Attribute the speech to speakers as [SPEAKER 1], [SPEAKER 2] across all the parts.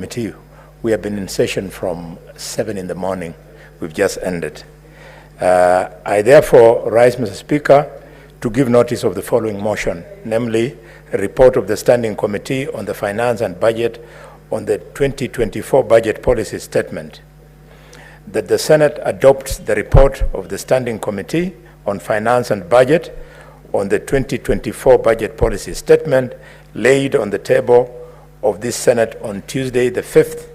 [SPEAKER 1] Committee. We have been in session from 7 in the morning. We've just ended. I therefore rise, Mr. Speaker, to give notice of the following motion, namely a report of the Standing Committee on the Finance and Budget on the 2024 Budget Policy Statement, that the Senate adopts the report of the Standing Committee on Finance and Budget on the 2024 Budget Policy Statement laid on the table of this Senate on Tuesday, the 5th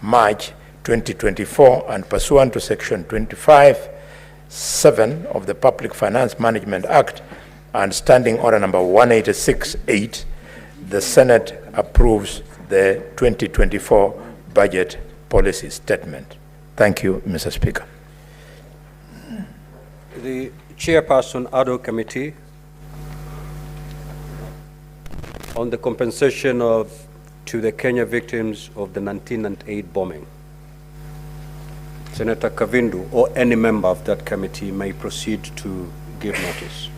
[SPEAKER 1] March 2024, and pursuant to Section 25(7) of the Public Finance Management Act and Standing Order number 186-8, the Senate approves the 2024 Budget Policy Statement. Thank you, Mr. Speaker.
[SPEAKER 2] The Chairperson, Ad hoc Committee on the compensation to the Kenya victims of the 1998 bombing. Senator Kavindu or any member of that committee may proceed to give notice.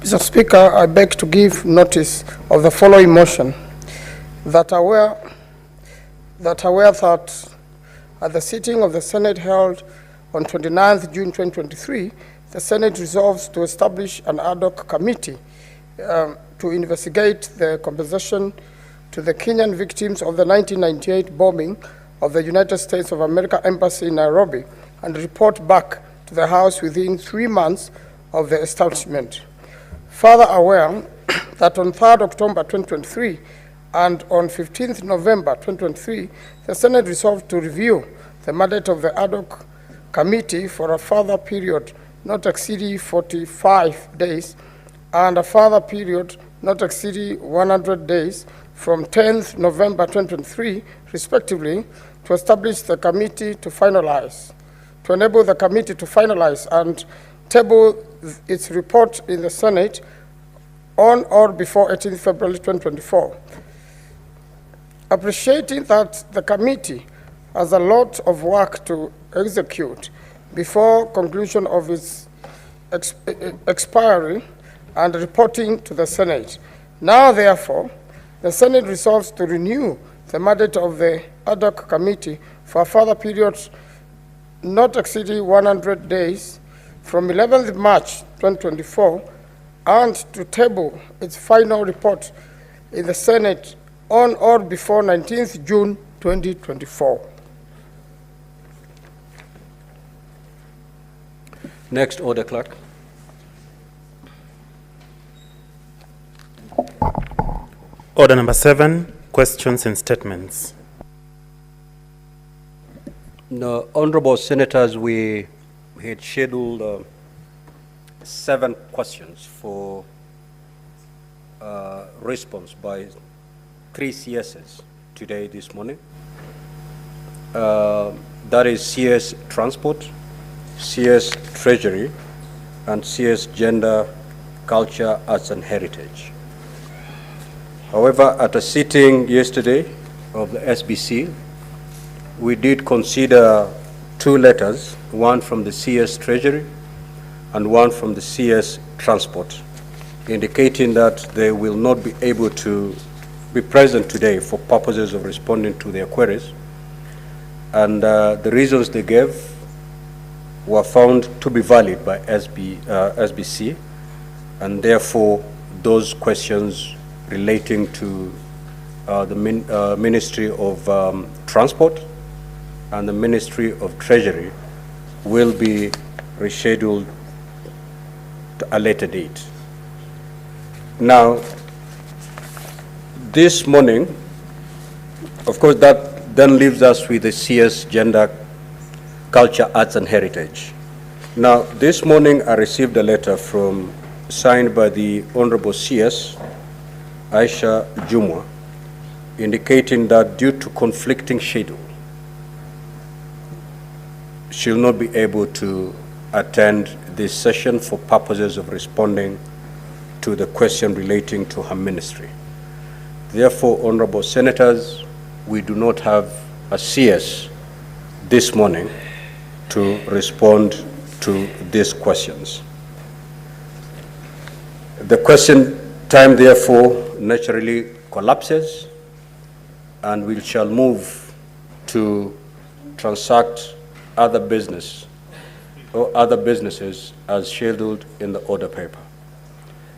[SPEAKER 3] Mr. Speaker, I beg to give notice of the following motion, that at the sitting of the Senate held on 29th June 2023, the Senate resolves to establish an ad hoc committee to investigate the compensation to the Kenyan victims of the 1998 bombing of the United States of America Embassy in Nairobi and report back to the House within 3 months of the establishment. Further aware that on 3rd October 2023 and on 15th November 2023, the Senate resolved to review the mandate of the ad hoc committee for a further period not exceeding 45 days and a further period not exceeding 100 days from 10th November 2023, respectively, to establish the committee to finalize, to enable the committee to finalize and table its report in the Senate on or before 18th February 2024. Appreciating that the committee has a lot of work to execute before conclusion of its expiry and reporting to the Senate. Now, therefore, the Senate resolves to renew the mandate of the ad hoc committee for a further period not exceeding 100 days from 11th March 2024 and to table its final report in the Senate on or before 19th June 2024.
[SPEAKER 2] Next order, clerk.
[SPEAKER 4] Order number 7, questions and statements.
[SPEAKER 2] No, honorable senators, we had scheduled 7 questions for response by 3 CSs today, this morning. That is CS Transport, CS Treasury, and CS Gender, Culture, Arts and Heritage. However, at a sitting yesterday of the SBC, we did consider 2 letters, one from the CS Treasury and one from the CS Transport, indicating that they will not be able to be present today for purposes of responding to their queries. And the reasons they gave were found to be valid by SBC, and therefore those questions relating to the Ministry of Transport and the Ministry of Treasury will be rescheduled to a later date. Now, this morning, of course, that then leaves us with the CS Gender, Culture, Arts and Heritage. Now, this morning I received a letter signed by the Honorable CS Aisha Jumwa, indicating that due to conflicting schedule, she'll not be able to attend this session for purposes of responding to the question relating to her ministry. Therefore, honorable senators, we do not have a CS this morning to respond to these questions. The question time, therefore, naturally collapses, and we shall move to transact other business or other businesses as scheduled in the order paper.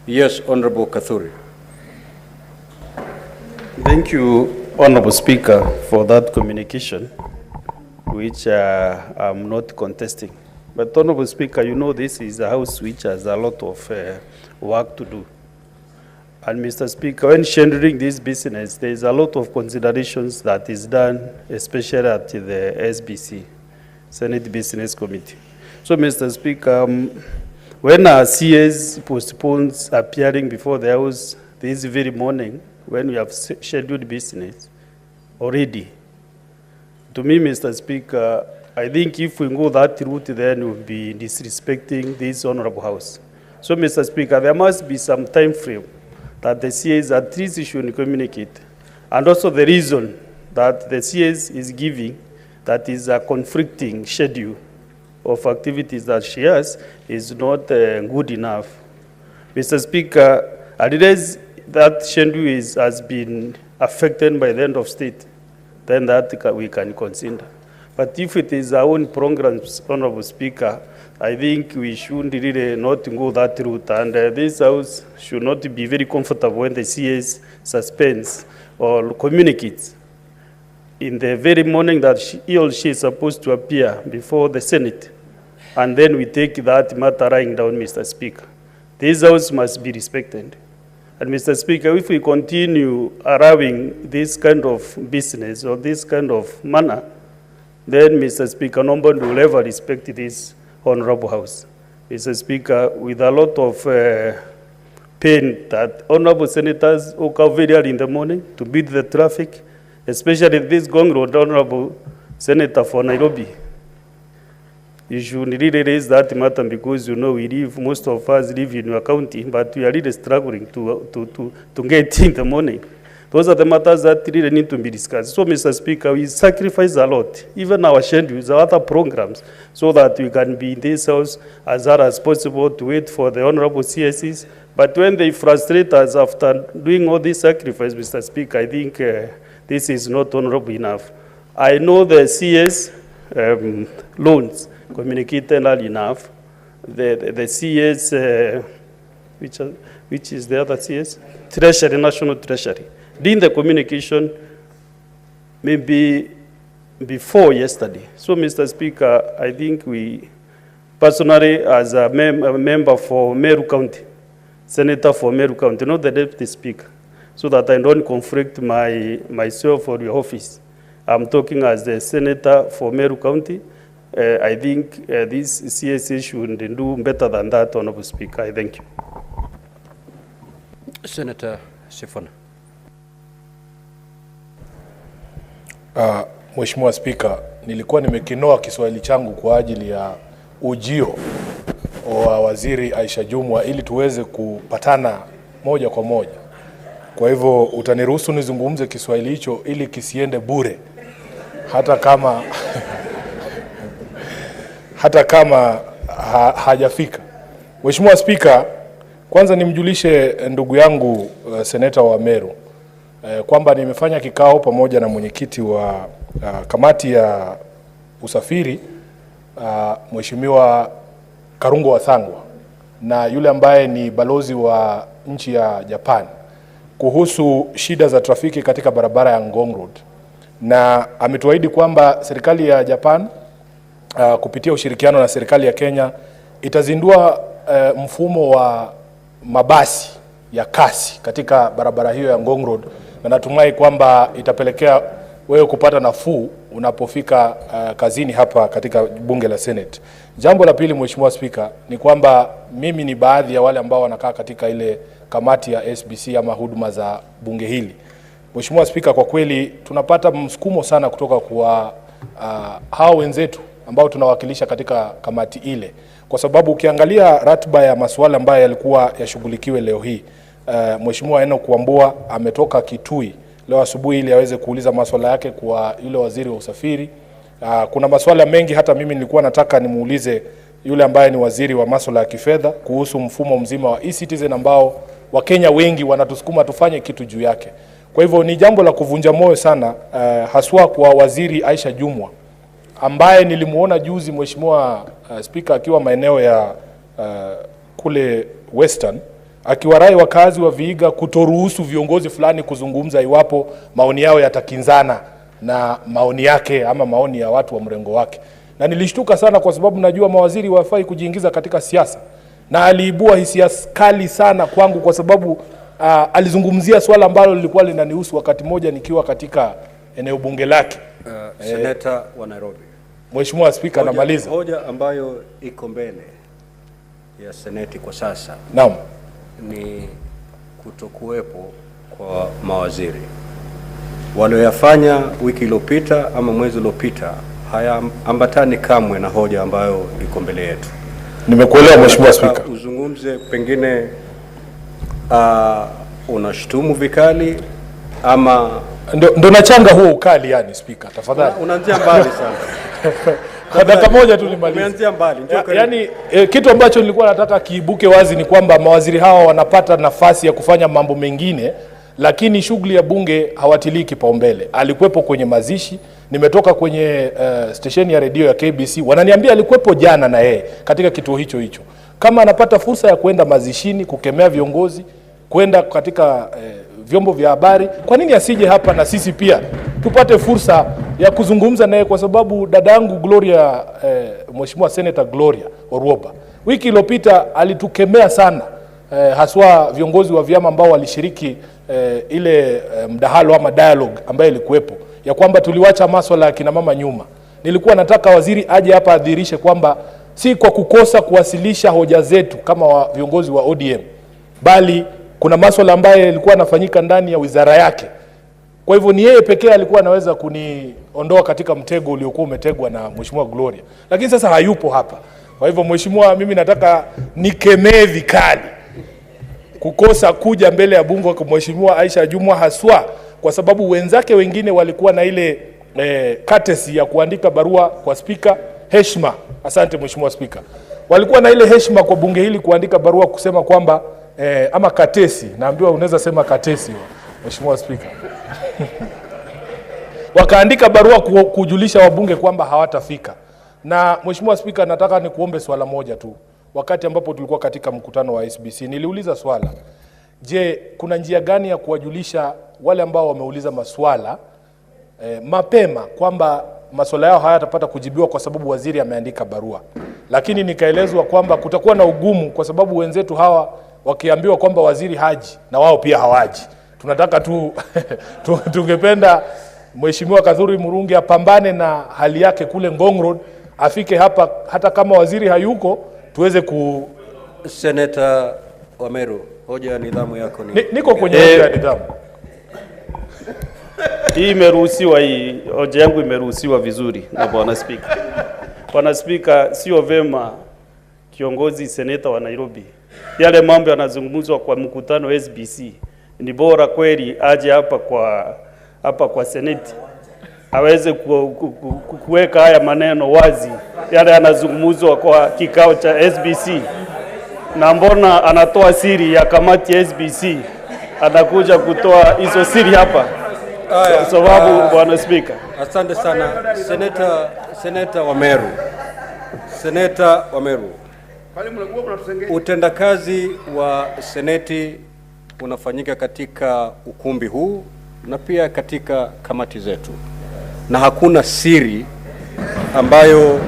[SPEAKER 2] Yes, Honorable Kathuri.
[SPEAKER 5] Thank you, Honorable Speaker, for that communication, which I'm not contesting. But Honorable Speaker, you know this is a house which has a lot of work to do. And Mr. Speaker, when scheduling this business, there is a lot of considerations that is done, especially at the SBC, Senate Business Committee. So, Mr. Speaker, when our CS postpones appearing before the House this very morning, when we have scheduled business already, to me, Mr. Speaker, I think if we go that route, then we'll be disrespecting this Honorable House. So, Mr. Speaker, there must be some time frame that the CS at least should communicate. And also the reason that the CS is giving that is a conflicting schedule of activities that she has is not good enough. Mr. Speaker, unless that schedule has been affected by the end of state, then that we can consider. But if it is our own programs, Honorable Speaker, I think we should really not go that route, and this House should not be very comfortable when the CS suspends or communicates in the very morning that he or she is supposed to appear before the Senate, and then we take that matter lying down, Mr. Speaker. This House must be respected. And Mr. Speaker, if we continue allowing this kind of business or this kind of manner, then, Mr. Speaker, nobody will ever respect this Honorable House. Mr. Speaker, with a lot of pain that Honorable Senators woke up very early in the morning to beat the traffic, especially this Gong Road Honorable Senator for Nairobi. You should really raise that matter because, you know, most of us live in your county, but we are really struggling to get in the morning. Those are the matters that really need to be discussed. So, Mr. Speaker, we sacrifice a lot, even our schedules, our other programs, so that we can be in this House as hard as possible to wait for the Honorable CSEs. But when they frustrate us after doing all this sacrifice, Mr. Speaker, I think this is not honorable enough. I know the CS loans communicated early enough. The CS, which is the other CS? Treasury, National Treasury. During the communication, maybe before yesterday. So, Mr. Speaker, I think we, personally, as a member for Meru County, Senator for Meru County, not the Deputy Speaker, so that I don't conflict myself or your office. I'm talking as the Senator for Meru County. I think this CSA should do better than that, Honorable Speaker. I thank you.
[SPEAKER 2] Senator Sifuna.
[SPEAKER 1] Mheshimiwa Spika, nilikuwa nimekinoa Kiswahili changu kwa ajili ya ujio wa Waziri Aisha Jumwa ili tuweze kupatana moja kwa moja. Kwa hivyo utaniruhusu nizungumze Kiswahili hicho ili kisiende bure, hata kama hajafika. Mheshimiwa Spika, kwanza nimjulishe ndugu yangu seneta wa Meru kwamba nimefanya kikao pamoja na mwenyekiti wa kamati ya usafiri Mheshimiwa Karungo Wathangwa na yule ambaye ni balozi wa nchi ya Japan kuhusu shida za trafiki katika barabara ya Ngong Road, na ametuahidi kwamba serikali ya Japan kupitia ushirikiano na serikali ya Kenya itazindua mfumo wa mabasi ya kasi katika barabara hiyo ya Ngong Road, na natumai kwamba itapelekea wewe kupata nafuu unapofika kazini hapa katika bunge la Senate. Jambo la pili, Mheshimiwa Spika, ni kwamba mimi ni baadhi ya wale ambao wanakaa katika ile kamati ya SBC ama huduma za bunge hili. Mheshimiwa Spika, kwa kweli tunapata msukumo sana kutoka kwa hao wenzetu ambao tunawakilisha katika kamati ile, kwa sababu ukiangalia ratiba ya masuala ambayo yalikuwa yashughulikiwe leo hii, Mheshimiwa Enoch Wambua ametoka Kitui leo asubuhi ili aweze kuuliza masuala yake kwa yule waziri wa usafiri.
[SPEAKER 6] Kuna masuala mengi hata mimi nilikuwa nataka nimuulize yule ambaye ni waziri wa masuala ya kifedha kuhusu mfumo mzima wa e-citizen ambao Wakenya wengi wanatusukuma tufanye kitu juu yake. Kwa hivyo ni jambo la kuvunja moyo sana, haswa kwa waziri Aisha Jumwa ambaye nilimuona juzi mheshimiwa speaker akiwa maeneo ya kule Western akiwarai wakazi wa Vihiga kutoruhusu viongozi fulani kuzungumza iwapo maoni yao yatakinzana na maoni yake ama maoni ya watu wa mrengo wake. Na nilishtuka sana kwa sababu najua mawaziri wafai kujiingiza katika siasa, na aliibua hisia kali sana kwangu kwa sababu alizungumzia swala ambalo lilikuwa linanihusu wakati moja nikiwa katika eneo bunge lake.
[SPEAKER 2] Senator wa Nairobi.
[SPEAKER 6] Mheshimiwa Speaker, namaliza.
[SPEAKER 2] Hoja ambayo iko mbele ya Seneti kwa sasa.
[SPEAKER 6] Naam.
[SPEAKER 2] Ni kutokuwepo kwa mawaziri. Walioyafanya wiki iliyopita ama mwezi uliopita hayaambatani kamwe na hoja ambayo iko mbele yetu.
[SPEAKER 6] Nimekuelewa Mheshimiwa Speaker.
[SPEAKER 2] Uzungumze pengine unashtumu vikali ama
[SPEAKER 6] ndo nachanga huo ukali yani Speaker, tafadhali.
[SPEAKER 2] Unaanzia mbali sana.
[SPEAKER 6] Kwa dakika moja tu nimalize.
[SPEAKER 2] Umeanzia mbali.
[SPEAKER 6] Yaani kitu ambacho nilikuwa nataka kiibuke wazi ni kwamba mawaziri hawa wanapata nafasi ya kufanya mambo mengine, lakini shughuli ya bunge hawatilii kipaumbele. Alikuwepo kwenye mazishi, nimetoka kwenye stesheni ya redio ya KBC, wananiambia alikuwepo jana na yeye katika kituo hicho hicho. Kama anapata fursa ya kwenda mazishini, kukemea viongozi, kwenda katika vyombo vya habari, kwa nini asije hapa na sisi pia tupate fursa ya kuzungumza naye? Kwa sababu dadangu Gloria, Mheshimiwa Senator Gloria Orwoba, wiki iliyopita alitukemea sana, haswa viongozi wa vyama ambao walishiriki ile mdahalo ama dialogue ambayo ilikuwepo, ya kwamba tuliwacha masuala ya kina mama nyuma. Nilikuwa nataka waziri aje hapa adhirishe kwamba si kwa kukosa kuwasilisha hoja zetu kama viongozi wa ODM, bali kuna masuala ambayo ilikuwa yanafanyika ndani ya wizara yake. Kwa hivyo ni yeye pekee alikuwa anaweza kuniondoa katika mtego uliokuwa umetegwa na Mheshimiwa Gloria. Lakini sasa hayupo hapa. Kwa hivyo Mheshimiwa, mimi nataka nikemee vikali kukosa kuja mbele ya bunge kwa Mheshimiwa Aisha Jumwa, haswa kwa sababu wenzake wengine walikuwa na ile courtesy ya kuandika barua kwa Speaker, heshima. Asante Mheshimiwa Speaker. Walikuwa na ile heshima kwa bunge hili kuandika barua kusema kwamba ama katesi, naambiwa unaweza sema katesi Mheshimiwa Speaker. Wakaandika barua kujulisha wabunge kwamba hawatafika. Na Mheshimiwa Speaker, nataka nikuombe swala moja tu. Wakati ambapo tulikuwa katika mkutano wa SBC, niliuliza swala, je, kuna njia gani ya kuwajulisha wale ambao wameuliza maswala mapema kwamba maswala yao hayatapata kujibiwa kwa sababu waziri ameandika barua? Lakini nikaelezwa kwamba kutakuwa na ugumu kwa sababu wenzetu hawa wakiambiwa kwamba waziri haji na wao pia hawaji. Tunataka tu tungependa Mheshimiwa Kadhuri Murungi apambane na hali yake kule Ngong Road, afike hapa hata kama waziri hayuko tuweze ku...
[SPEAKER 2] Senator Wameru, hoja ya nidhamu yako ni...
[SPEAKER 6] Niko kwenye hoja ya nidhamu.
[SPEAKER 5] Hii imeruhusiwa, hii hoja yangu imeruhusiwa vizuri na Bwana Speaker. Bwana Speaker, sio vema kiongozi seneta wa Nairobi yale mambo yanazungumzwa kwa mkutano SBC, ni bora kweli aje hapa kwa Seneti aweze kuweka haya maneno wazi yale yanazungumzwa kwa kikao cha SBC. Na mbona anatoa siri ya kamati ya SBC, anakuja kutoa hizo siri hapa? Sababu Bwana Speaker.
[SPEAKER 2] Asante sana Senator Wameru. Senator Wameru, utendakazi wa Seneti unafanyika katika ukumbi huu na pia katika kamati zetu, na hakuna siri ambayo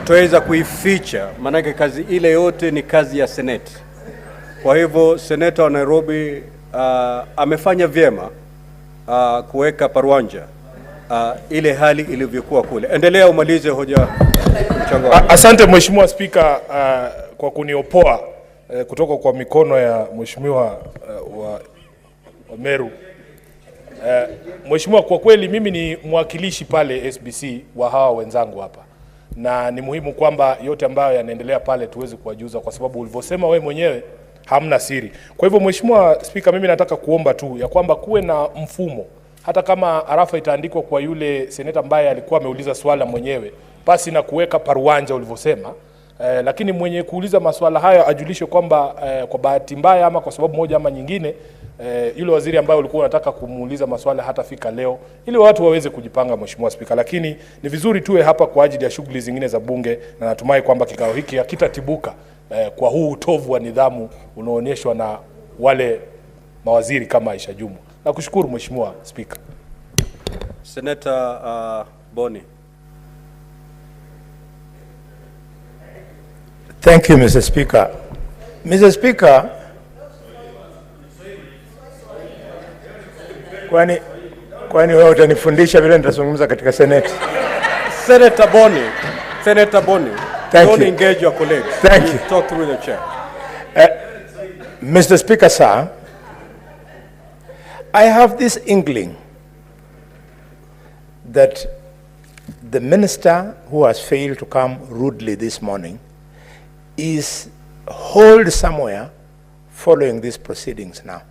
[SPEAKER 2] tuweza kuificha, maanake kazi ile yote ni kazi ya Seneti. Kwa hivyo Senator wa Nairobi amefanya vyema kuweka paruanja ile hali ilivyokuwa kule. Endelea umalize hoja mchango.
[SPEAKER 6] Asante Mheshimiwa Speaker kwa kuniopoa kutoka kwa mikono ya Mheshimiwa Wameru. Mheshimiwa, kwa kweli mimi ni mwakilishi pale SBC wa hawa wenzangu hapa, na ni muhimu kwamba yote ambayo yanaendelea pale tuweze kuwajuza, kwa sababu ulivyosema wewe mwenyewe hamna siri. Kwa hivyo Mheshimiwa Speaker, mimi nataka kuomba tu ya kwamba kuwe na mfumo hata kama arafa itaandikwa kwa yule seneta ambaye alikuwa ameuliza swala mwenyewe, basi na kuweka paruanja ulivyosema, lakini mwenye kuuliza maswala hayo ajulishe kwamba kwa bahati mbaya ama kwa sababu moja ama nyingine, yule waziri ambaye ulikuwa unataka kumuuliza maswala hatafika leo, ili watu waweze kujipanga, Mheshimiwa Spika. Lakini ni vizuri tuwe hapa kwa ajili ya shughuli zingine za bunge, na natumai kwamba kikao hiki hakitatibuka kwa huu utovu wa nidhamu unaoonyeshwa na wale mawaziri kama Aisha Jumwa. Nakushukuru Mheshimiwa Spika.
[SPEAKER 2] Senator Boni.
[SPEAKER 1] Thank you, Mr. Speaker. Mr. Speaker, kwani wewe utanifundisha vile nitazungumza katika Senate?
[SPEAKER 2] Senator Boni, don't engage your colleagues.
[SPEAKER 1] Thank you.
[SPEAKER 2] Talk through the chair.
[SPEAKER 1] Mr. Speaker, sir, I have this inkling that the minister who has failed to come rudely this morning is holed somewhere following these proceedings now,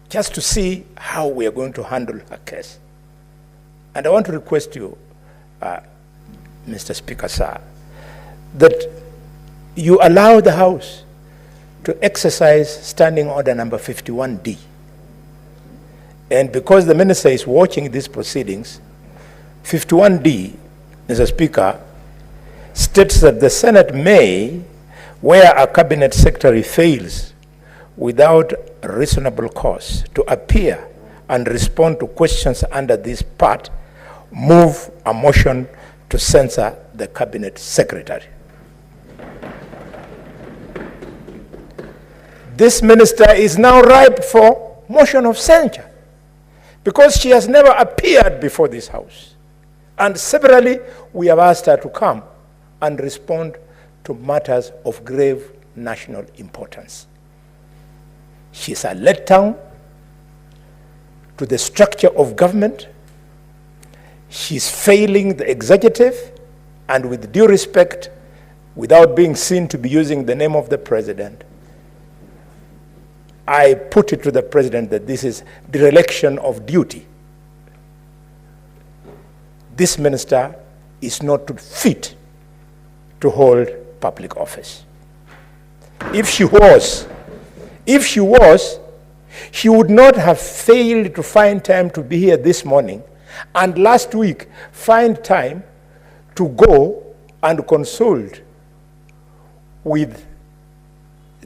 [SPEAKER 1] just to see how we are going to handle her case. And I want to request you, Mr. Speaker, sir, that you allow the House to exercise Standing Order number 51D. And because the minister is watching these proceedings, 51D, Mr. Speaker, states that the Senate may, where a cabinet secretary fails without reasonable cause to appear and respond to questions under this part, move a motion to censure the cabinet secretary. This minister is now ripe for motion of censure because she has never appeared before this House. And severally, we have asked her to come and respond to matters of grave national importance. She's a letdown to the structure of government. She's failing the executive, and with due respect, without being seen to be using the name of the president, I put it to the president that this is dereliction of duty. This minister is not fit to hold public office. If she was, she would not have failed to find time to be here this morning, and last week find time to go and consult with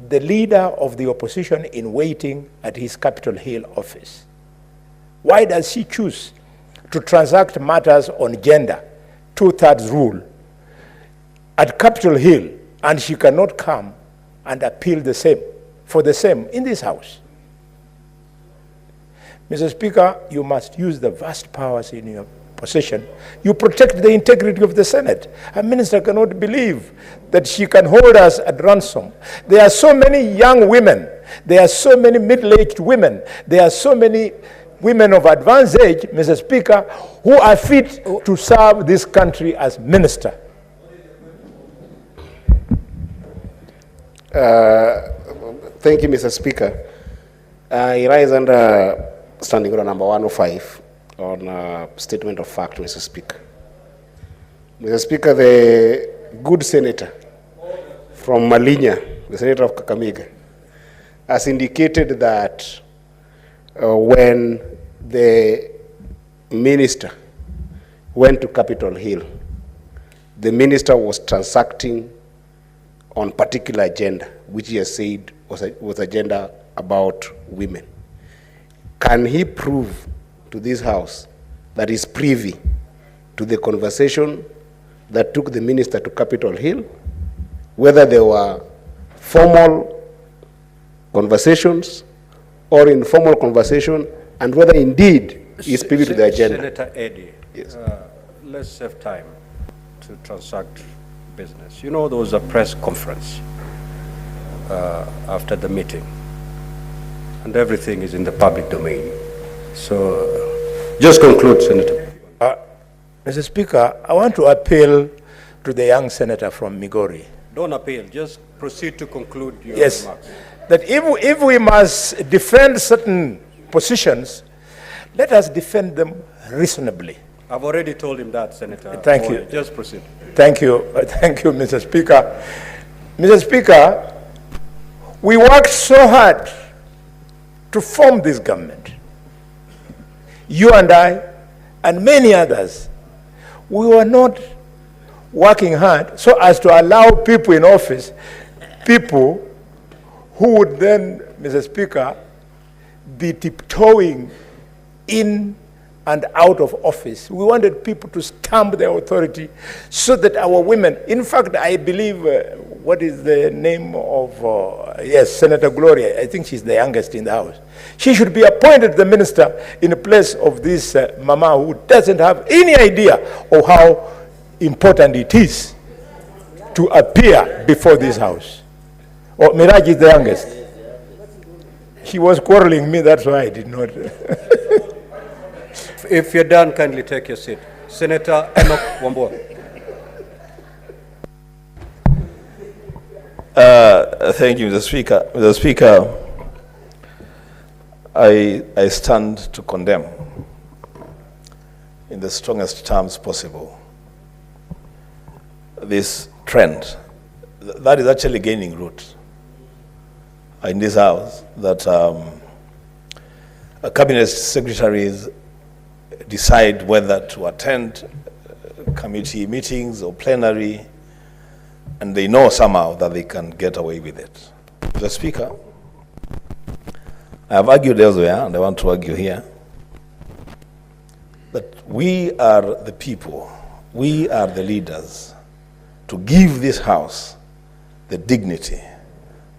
[SPEAKER 1] the leader of the opposition in waiting at his Capitol Hill office. Why does she choose to transact matters on gender, 2/3 rule, at Capitol Hill, and she cannot come and appeal the same, for the same in this House? Mr. Speaker, you must use the vast powers in your possession. You protect the integrity of the Senate. A minister cannot believe that she can hold us at ransom. There are so many young women. There are so many middle-aged women. There are so many women of advanced age, Mr. Speaker, who are fit to serve this country as minister.
[SPEAKER 7] Thank you, Mr. Speaker. I rise under Standing Order number 105 on statement of fact, Mr. Speaker. Mr. Speaker, the good senator from Malinya, the senator of Kakamega, has indicated that when the minister went to Capitol Hill, the minister was transacting on particular agenda, which he has said was agenda about women. Can he prove to this House that is privy to the conversation that took the minister to Capitol Hill, whether there were formal conversations or informal conversation, and whether indeed he is privy to the agenda?
[SPEAKER 2] Senator Eddy,
[SPEAKER 7] yes.
[SPEAKER 2] Let's save time to transact business. You know, there was a press conference after the meeting, and everything is in the public domain. So, just conclude, Senator.
[SPEAKER 1] Mr. Speaker, I want to appeal to the young senator from Migori.
[SPEAKER 2] Don't appeal, just proceed to conclude your
[SPEAKER 1] Yes,
[SPEAKER 2] remarks.
[SPEAKER 1] that if we must defend certain positions, let us defend them reasonably.
[SPEAKER 2] I've already told him that, Senator.
[SPEAKER 1] Thank you.
[SPEAKER 2] Just proceed.
[SPEAKER 1] Thank you. Thank you, Mr. Speaker. Mr. Speaker, we worked so hard to form this government. You and I, and many others, we were not working hard so as to allow people in office, people who would then, Mr. Speaker, be tiptoeing in and out of office. We wanted people to stamp their authority so that our women, in fact, I believe, what is the name of, yes, Senator Gloria, I think she's the youngest in the House. She should be appointed the minister in place of this mama who doesn't have any idea of how important it is to appear before this House. Oh, Miraj is the youngest. She was quarreling me, that's why I did not.
[SPEAKER 2] If you're done, kindly take your seat. Senator Enoch Wambua.
[SPEAKER 8] Thank you, Mr. Speaker. Mr. Speaker, I stand to condemn in the strongest terms possible this trend that is actually gaining root in this House, that cabinet secretaries decide whether to attend committee meetings or plenary, and they know somehow that they can get away with it. Mr. Speaker, I have argued elsewhere, and I want to argue here, that we are the people, we are the leaders, to give this House the dignity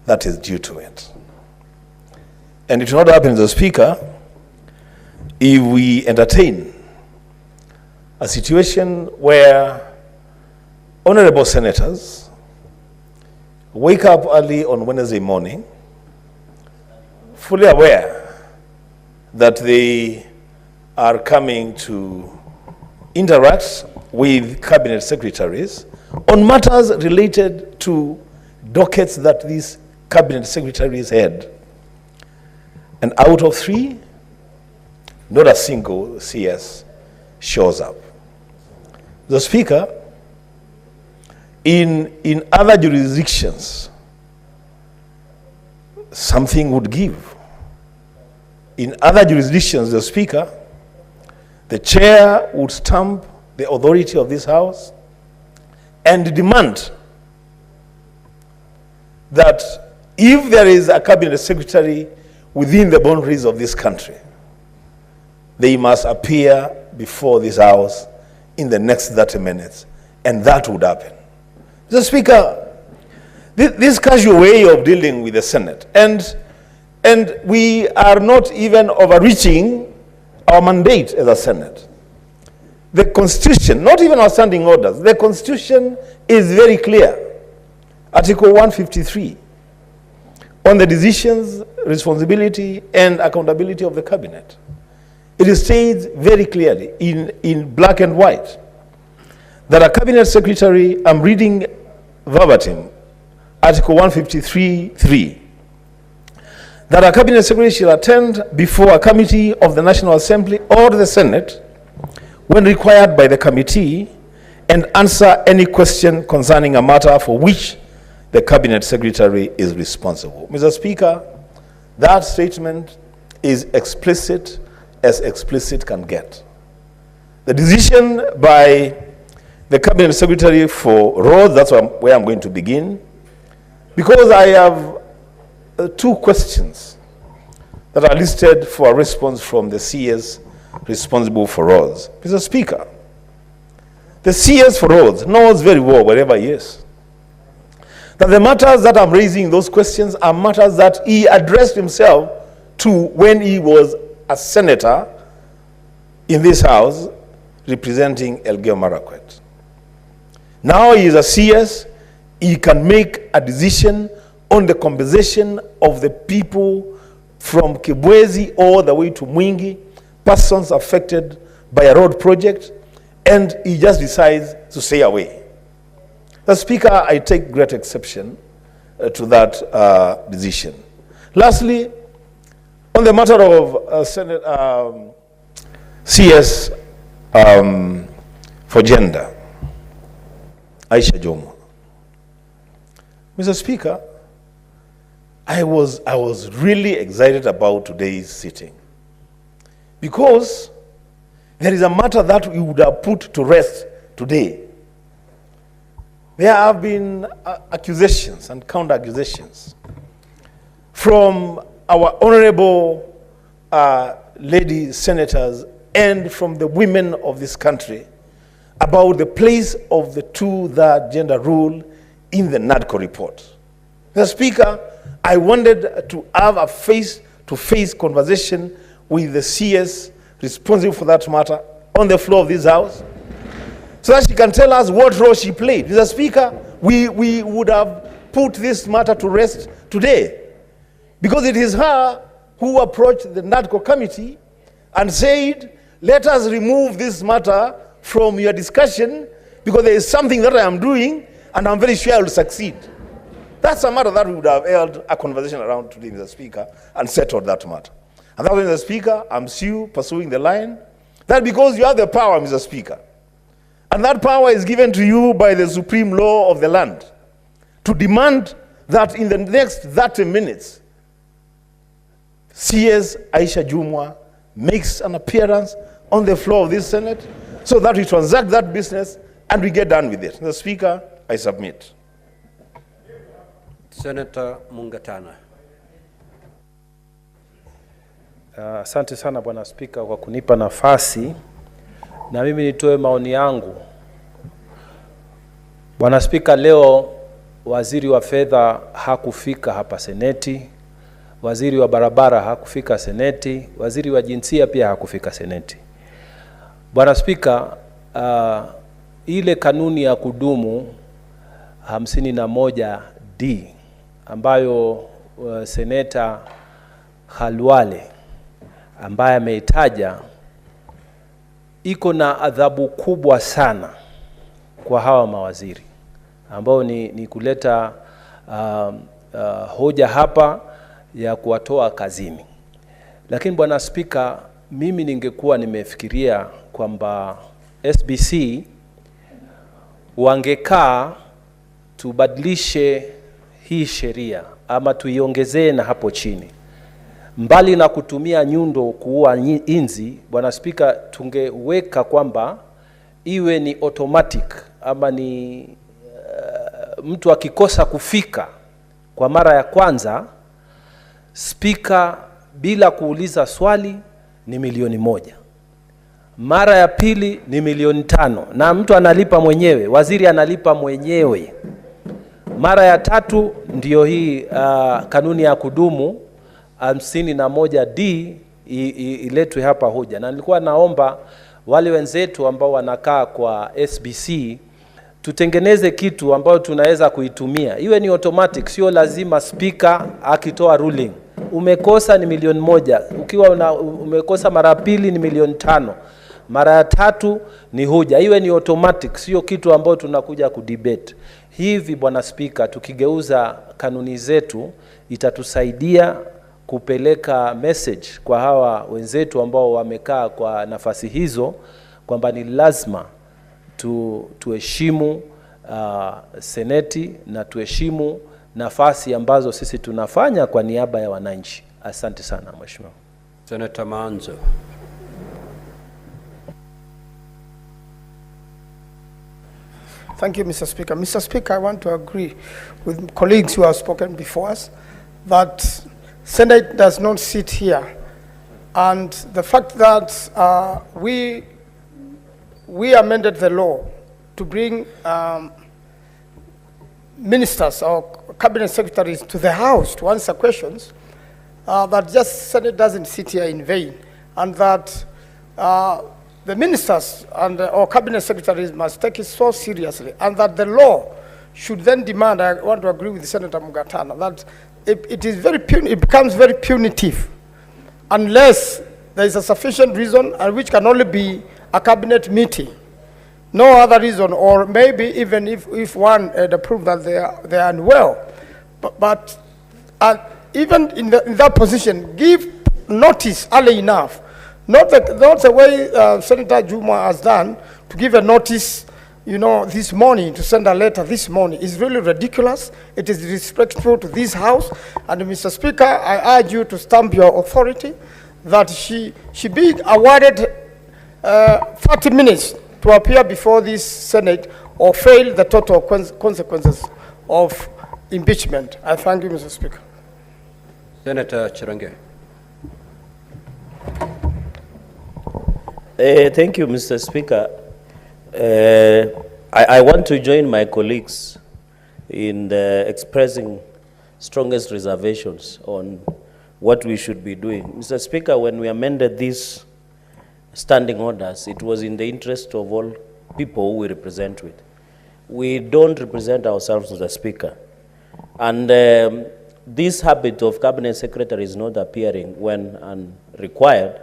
[SPEAKER 8] that is due to it. And it will not happen, Mr. Speaker, if we entertain a situation where honorable senators wake up early on Wednesday morning, fully aware that they are coming to interact with cabinet secretaries on matters related to dockets that these cabinet secretaries had. And out of 3, not a single CS shows up. The Speaker, in other jurisdictions, something would give. In other jurisdictions, the Speaker, the chair would stamp the authority of this House and demand that if there is a cabinet secretary within the boundaries of this country, they must appear before this House in the next 30 minutes, and that would happen. Mr. Speaker, this casual way of dealing with the Senate, and we are not even overreaching our mandate as a Senate. The Constitution, not even our standing orders, the Constitution is very clear. Article 153, on the decisions, responsibility, and accountability of the cabinet. It states very clearly in black and white that a cabinet secretary, I'm reading verbatim, Article 153(3), that a cabinet secretary shall attend before a committee of the National Assembly or the Senate when required by the committee and answer any question concerning a matter for which the cabinet secretary is responsible. Mr. Speaker, that statement is explicit as explicit can get. The decision by the cabinet secretary for roads, that's where I'm going to begin, because I have 2 questions that are listed for a response from the CS responsible for roads. Mr. Speaker, the CS for roads knows very well, wherever he is, that the matters that I'm raising, those questions, are matters that he addressed himself to when he was a senator in this House representing Elgeyo Marakwet. Now he is a CS, he can make a decision on the compensation of the people from Kibwezi all the way to Mwingi, persons affected by a road project, and he just decides to stay away. The Speaker, I take great exception to that decision. Lastly, on the matter of CS for Gender, Aisha Jomwa. Mr. Speaker, I was really excited about today's sitting because there is a matter that we would have put to rest today. There have been accusations and counter-accusations from our honorable lady senators and from the women of this country about the place of the two-third gender rule in the NADCO report. Mr. Speaker, I wanted to have a face-to-face conversation with the CS responsible for that matter on the floor of this House, so that she can tell us what role she played. Mr. Speaker, we would have put this matter to rest today, because it is her who approached the NADCO committee and said, let us remove this matter from your discussion because there is something that I am doing and I'm very sure I will succeed. That's a matter that we would have held a conversation around today, Mr. Speaker, and settled that matter. And that's why, Mr. Speaker, I'm still pursuing the line that because you have the power, Mr. Speaker, and that power is given to you by the supreme law of the land, to demand that in the next 30 minutes, CS Aisha Jumwa makes an appearance on the floor of this Senate so that we transact that business and we get done with it. Mr. Speaker, I submit.
[SPEAKER 2] Senator Mungatana.
[SPEAKER 9] Asante sana Bwana Spika kwa kunipa nafasi na mimi nitoe maoni yangu. Bwana Spika, leo waziri wa fedha hakufika hapa Seneti, waziri wa barabara hakufika Seneti, waziri wa jinsia pia hakufika Seneti. Bwana Spika, ile kanuni ya kudumu 51D ambayo Seneta Khalwale ambaye ameitaja iko na adhabu kubwa sana kwa hawa mawaziri ambao ni kuleta hoja hapa ya kuwatoa kazini. Lakini Bwana Spika, mimi ningekuwa nimefikiria kwamba SBC wangekaa tubadilishe hii sheria ama tuiongezee na hapo chini. Mbali na kutumia nyundo kuua inzi, Bwana Spika, tungeweka kwamba iwe ni automatic ama ni mtu akikosa kufika kwa mara ya kwanza, Spika bila kuuliza swali ni $1,000,000. Mara ya pili ni $5,000,000 na mtu analipa mwenyewe, waziri analipa mwenyewe. Mara ya tatu ndio hii kanuni ya kudumu 51D iletwe hapa hoja. Na nilikuwa naomba wale wenzetu ambao wanakaa kwa SBC tutengeneze kitu ambao tunaweza kuitumia. Iwe ni automatic, sio lazima speaker akitoa ruling. Umekosa ni $1,000,000. Ukiwa umekosa mara pili ni $5,000,000. Mara ya tatu ni hoja. Iwe ni automatic, sio kitu ambao tunakuja kudebate. Hivi Bwana Speaker, tukigeuza kanuni zetu itatusaidia kupeleka message kwa hawa wenzetu ambao wamekaa kwa nafasi hizo kwamba ni lazima tuheshimu seneti na tuheshimu nafasi ambazo sisi tunafanya kwa niaba ya wananchi. Asante sana Mheshimiwa.
[SPEAKER 2] Senator Manzo.
[SPEAKER 3] Thank you, Mr. Speaker. Mr. Speaker, I want to agree with colleagues who have spoken before us that Senate does not sit here. And the fact that we amended the law to bring ministers or cabinet secretaries to the House to answer questions, that just Senate doesn't sit here in vain, and that the ministers and or cabinet secretaries must take it so seriously, and that the law should then demand, I want to agree with Senator Mugatana, that it becomes very punitive unless there is a sufficient reason, and which can only be a cabinet meeting. No other reason, or maybe even if one had proved that they are unwell. But even in that position, give notice early enough, Not the way Senator Juma has done, to give a notice, this morning, to send a letter this morning, is really ridiculous. It is disrespectful to this House. And Mr. Speaker, I urge you to stamp your authority that she be awarded 30 minutes to appear before this Senate or fail the total consequences of impeachment. I thank you, Mr. Speaker.
[SPEAKER 2] Senator Chirange.
[SPEAKER 10] Thank you, Mr. Speaker. I want to join my colleagues in expressing strongest reservations on what we should be doing. Mr. Speaker, when we amended these standing orders, it was in the interest of all people who we represent with. We don't represent ourselves, Mr. Speaker. And this habit of cabinet secretaries not appearing when required,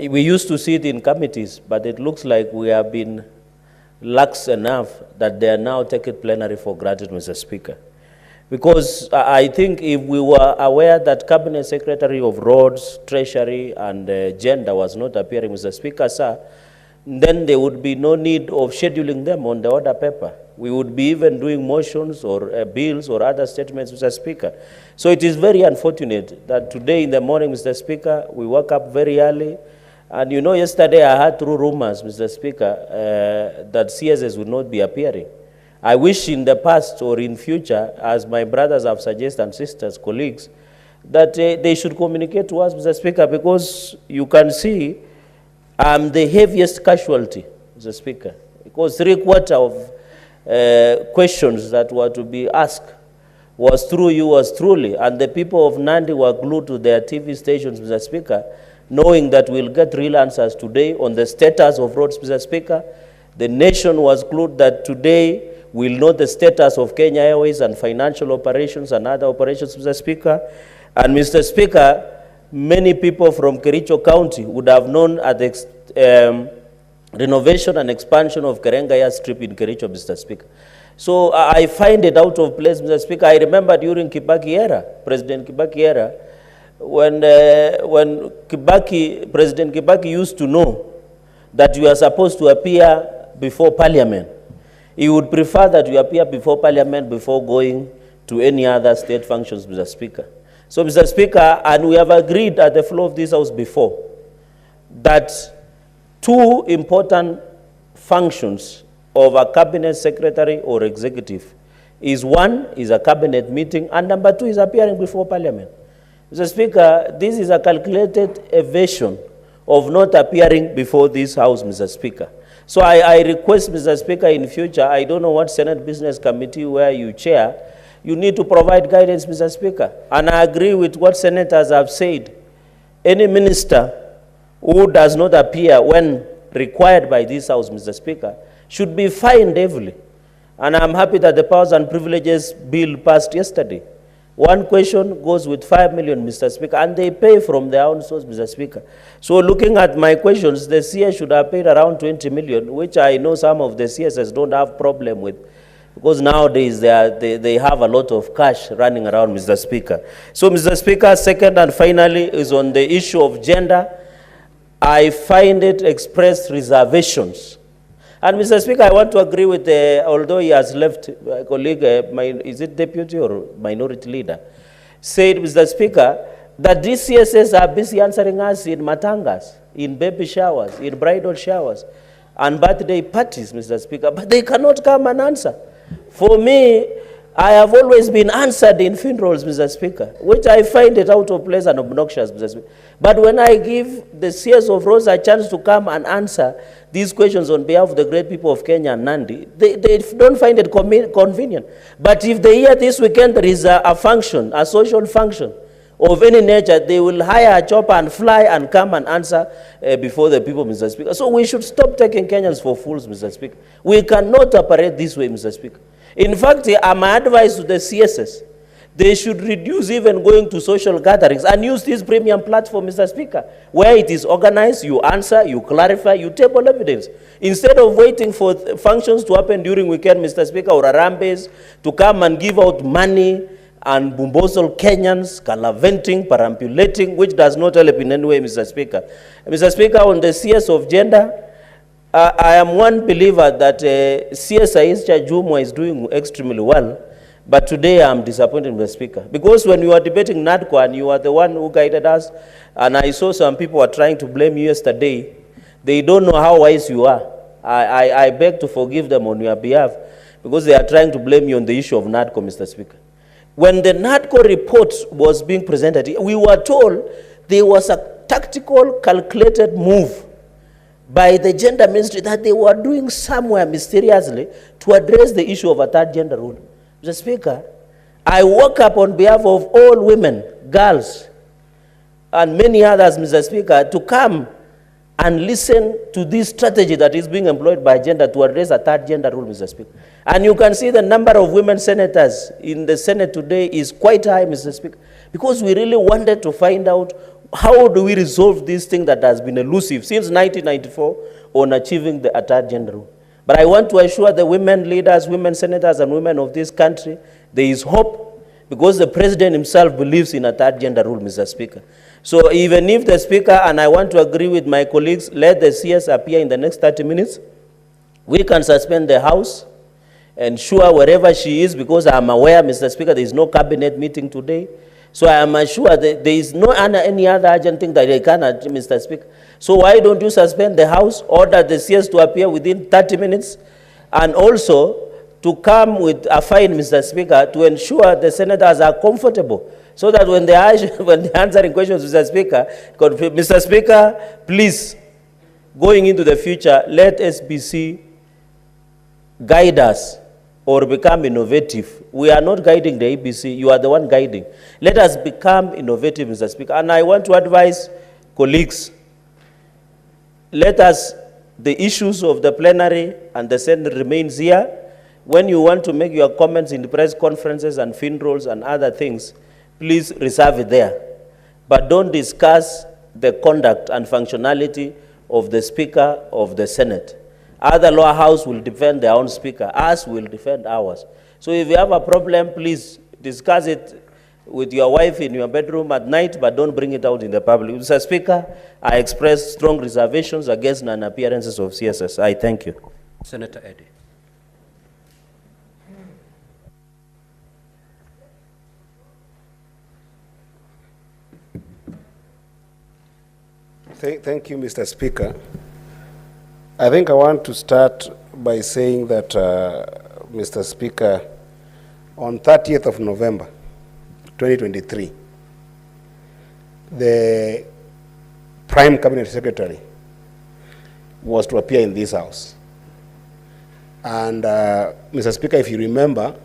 [SPEAKER 10] we used to see it in committees, but it looks like we have been lax enough that they are now taking plenary for granted, Mr. Speaker. Because I think if we were aware that Cabinet Secretary of Roads, Treasury, and Gender was not appearing, Mr. Speaker, sir, then there would be no need of scheduling them on the order paper. We would be even doing motions or bills or other statements, Mr. Speaker. So it is very unfortunate that today in the morning, Mr. Speaker, we woke up very early. And yesterday I heard through rumors, Mr. Speaker, that CSS would not be appearing. I wish in the past or in future, as my brothers have suggested and sisters, colleagues, that they should communicate to us, Mr. Speaker, because you can see I'm the heaviest casualty, Mr. Speaker, because 3/4 of questions that were to be asked was through you, was truly, and the people of Nandi were glued to their TV stations, Mr. Speaker, knowing that we'll get real answers today on the status of roads, Mr. Speaker. The nation was glued that today we'll know the status of Kenya Airways and financial operations and other operations, Mr. Speaker. And Mr. Speaker, many people from Kericho County would have known at the renovation and expansion of Kerengaya Strip in Kericho, Mr. Speaker. So I find it out of place, Mr. Speaker. I remember during Kibaki era, President Kibaki era, when President Kibaki used to know that you are supposed to appear before Parliament, he would prefer that you appear before Parliament before going to any other state functions, Mr. Speaker. So, Mr. Speaker, and we have agreed at the floor of this House before that two important functions of a cabinet secretary or executive is one is a cabinet meeting and number two is appearing before Parliament. Mr. Speaker, this is a calculated evasion of not appearing before this House, Mr. Speaker. So I request, Mr. Speaker, in future, I don't know what Senate Business Committee where you chair, you need to provide guidance, Mr. Speaker. And I agree with what senators have said. Any minister who does not appear when required by this House, Mr. Speaker, should be fined heavily. And I'm happy that the Powers and Privileges Bill passed yesterday. One question goes with 5 million, Mr. Speaker, and they pay from their own source, Mr. Speaker. So looking at my questions, the CS should have paid around 20 million, which I know some of the CSS don't have problem with, because nowadays they have a lot of cash running around, Mr. Speaker. So, Mr. Speaker, second and finally is on the issue of gender. I find it expressed reservations. And, Mr. Speaker, I want to agree with, although he has left, my colleague, is it deputy or minority leader, said, Mr. Speaker, that these CSS are busy answering us in matangas, in baby showers, in bridal showers, and birthday parties, Mr. Speaker, but they cannot come and answer. For me, I have always been answered in funerals, Mr. Speaker, which I find it out of place and obnoxious, Mr. Speaker. But when I give the CS of Rose a chance to come and answer these questions on behalf of the great people of Kenya and Nandi, they don't find it convenient. But if they hear this weekend there is a function, a social function of any nature, they will hire a chopper and fly and come and answer before the people, Mr. Speaker. So we should stop taking Kenyans for fools, Mr. Speaker. We cannot operate this way, Mr. Speaker. In fact, my advice to the CSS, they should reduce even going to social gatherings and use this premium platform, Mr. Speaker, where it is organized, you answer, you clarify, you table evidence. Instead of waiting for functions to happen during weekend, Mr. Speaker, or a rampage to come and give out money and bombosal Kenyans, calaventing, perambulating, which does not help in any way, Mr. Speaker. Mr. Speaker, on the CS of gender, I am one believer that CSI Ischa Jumwa is doing extremely well, but today I am disappointed, Mr. Speaker, because when you are debating NADCO and you are the one who guided us, and I saw some people were trying to blame you yesterday, they don't know how wise you are. I beg to forgive them on your behalf, because they are trying to blame you on the issue of NADCO, Mr. Speaker. When the NADCO report was being presented, we were told there was a tactical, calculated move by the gender ministry that they were doing somewhere mysteriously to address the issue of a third gender rule. Mr. Speaker, I woke up on behalf of all women, girls, and many others, Mr. Speaker, to come and listen to this strategy that is being employed by gender to address a third gender rule, Mr. Speaker. And you can see the number of women senators in the Senate today is quite high, Mr. Speaker, because we really wanted to find out how do we resolve this thing that has been elusive since 1994 on achieving the third gender rule. But I want to assure the women leaders, women senators, and women of this country, there is hope, because the president himself believes in a third gender rule, Mr. Speaker. So even if the Speaker, and I want to agree with my colleagues, let the CS appear in the next 30 minutes, we can suspend the House, ensure wherever she is, because I am aware, Mr. Speaker, there is no cabinet meeting today. So I am assured that there is no any other urgent thing that they can, Mr. Speaker. So why don't you suspend the House, order the CS to appear within 30 minutes, and also to come with a fine, Mr. Speaker, to ensure the senators are comfortable, so that when they are answering questions, Mr. Speaker, please, going into the future, let SBC guide us or become innovative. We are not guiding the ABC, you are the one guiding. Let us become innovative, Mr. Speaker. And I want to advise colleagues, let us, the issues of the plenary and the Senate remains here. When you want to make your comments in the press conferences and funerals and other things, please reserve it there. But don't discuss the conduct and functionality of the Speaker of the Senate. Other lower house will defend their own Speaker. Us will defend ours. So if you have a problem, please discuss it with your wife in your bedroom at night, but don't bring it out in the public. Mr. Speaker, I express strong reservations against non-appearances of CSS. I thank you.
[SPEAKER 2] Senator Eddy.
[SPEAKER 7] Thank you, Mr. Speaker. I think I want to start by saying that, Mr. Speaker, on 30th of November, 2023, the Prime Cabinet Secretary was to appear in this House. And, Mr. Speaker, if you remember,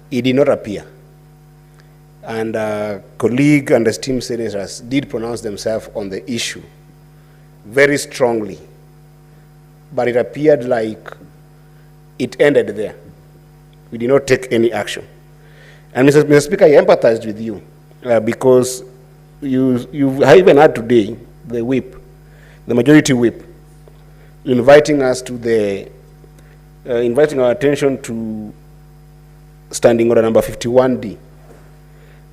[SPEAKER 7] he did not appear. And colleague and esteemed senators did pronounce themselves on the issue very strongly. But it appeared like it ended there. We did not take any action. And Mr. Speaker, I empathized with you because you even had today the whip, the majority whip, inviting us to the, inviting our attention to Standing Order number 51D,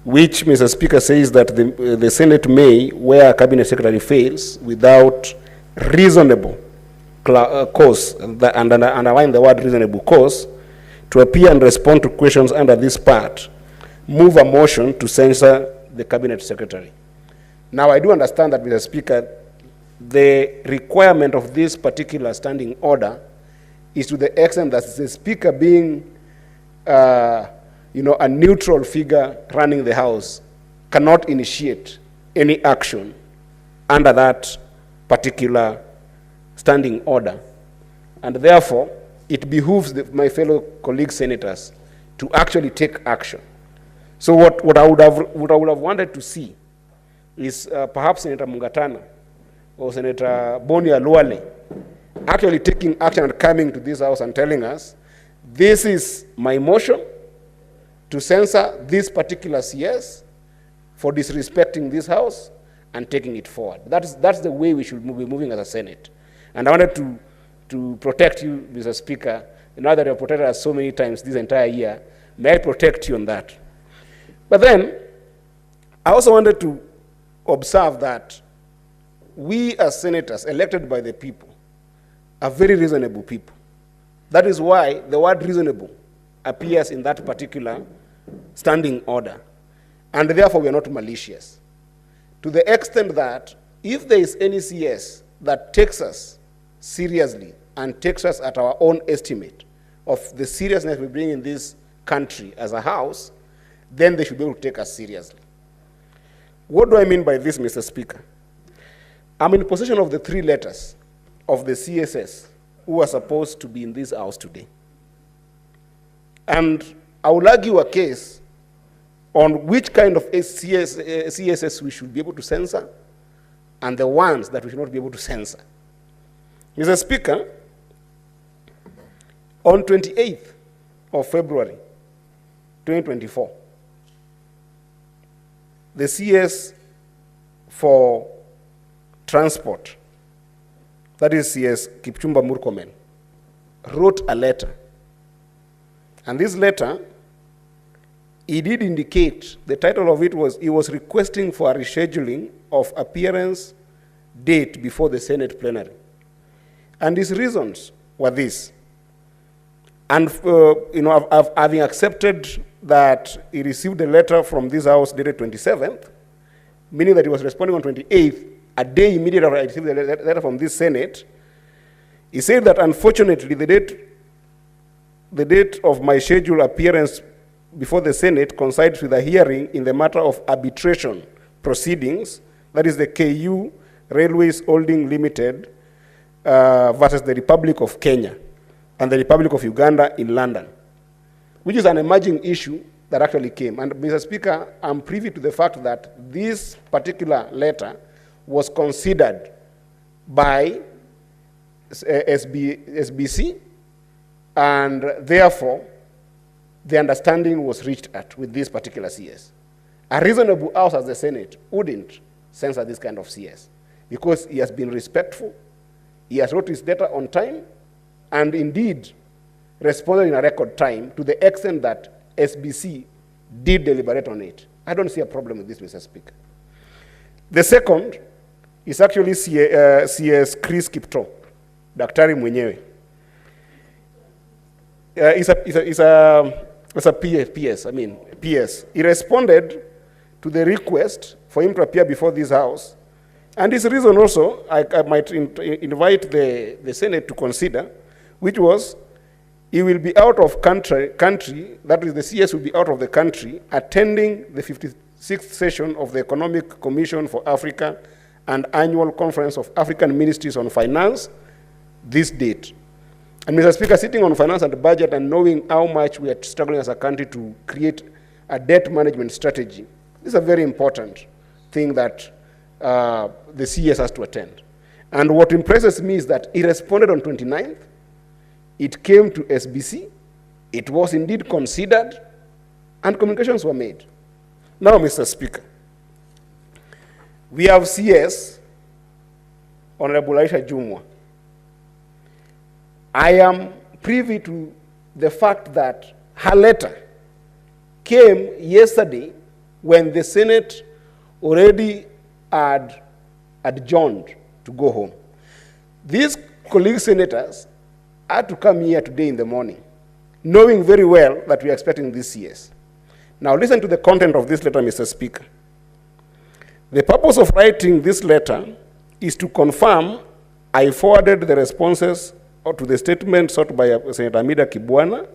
[SPEAKER 7] which, Mr. Speaker, says that the Senate may, where a cabinet secretary fails, without reasonable cause, and underline the word reasonable cause, to appear and respond to questions under this part, move a motion to censure the cabinet secretary. Now, I do understand that, Mr. Speaker, the requirement of this particular standing order is to the extent that the Speaker being a neutral figure running the House cannot initiate any action under that particular standing order. And therefore, it behooves my fellow colleague senators to actually take action. So what I would have wanted to see is perhaps Senator Mungatana or Senator Boni Aluale actually taking action and coming to this House and telling us, this is my motion to censor this particular CS for disrespecting this House and taking it forward. That's the way we should be moving as a Senate. And I wanted to protect you, Mr. Speaker, now that you have protected us so many times this entire year, May I protect you on that? But then, I also wanted to observe that we as senators elected by the people are very reasonable people. That is why the word reasonable appears in that particular standing order. And therefore, we are not malicious. To the extent that if there is any CS that takes us seriously and takes us at our own estimate of the seriousness we bring in this country as a house, then they should be able to take us seriously. What do I mean by this, Mr. Speaker? I'm in possession of the 3 letters of the CSS who are supposed to be in this house today. And I will argue a case on which kind of CSS we should be able to censor and the ones that we should not be able to censor. Mr. Speaker, on 28th of February, 2024, the CS for transport, that is CS Kipchumba Murkomen, wrote a letter. And this letter, he did indicate, the title of it was, he was requesting for a rescheduling of appearance date before the Senate plenary. And his reasons were this. And having accepted that he received a letter from this house dated 27th, meaning that he was responding on 28th, a day immediately after I received the letter from this Senate, he said that unfortunately the date of my scheduled appearance before the Senate coincides with a hearing in the matter of arbitration proceedings, that is the KU Railways Holding Limited versus the Republic of Kenya and the Republic of Uganda in London, which is an emerging issue that actually came. And Mr. Speaker, I'm privy to the fact that this particular letter was considered by SBC, and therefore the understanding was reached at with this particular CS. A reasonable house as the Senate wouldn't censor this kind of CS because he has been respectful, he has wrote his letter on time, and indeed responded in a record time to the extent that SBC did deliberate on it. I don't see a problem with this, Mr. Speaker. The second is actually CS Chris Kipto, Daktari mwenyewe. It's a PS. He responded to the request for him to appear before this house. And his reason also, I might invite the Senate to consider, which was, he will be out of country, that is the CS will be out of the country, attending the 56th session of the Economic Commission for Africa and Annual Conference of African Ministries on Finance, this date. And Mr. Speaker, sitting on finance and budget and knowing how much we are struggling as a country to create a debt management strategy, this is a very important thing that the CS has to attend. And what impresses me is that he responded on 29th, it came to SBC, it was indeed considered, and communications were made. Now, Mr. Speaker, we have CS, Honorable Aisha Jumwa. I am privy to the fact that her letter came yesterday when the Senate already had adjourned to go home. These colleague senators had to come here today in the morning, knowing very well that we are expecting this CS. Now listen to the content of this letter, Mr. Speaker. The purpose of writing this letter is to confirm I forwarded the responses to the statement sought by Senator Amida Kibwana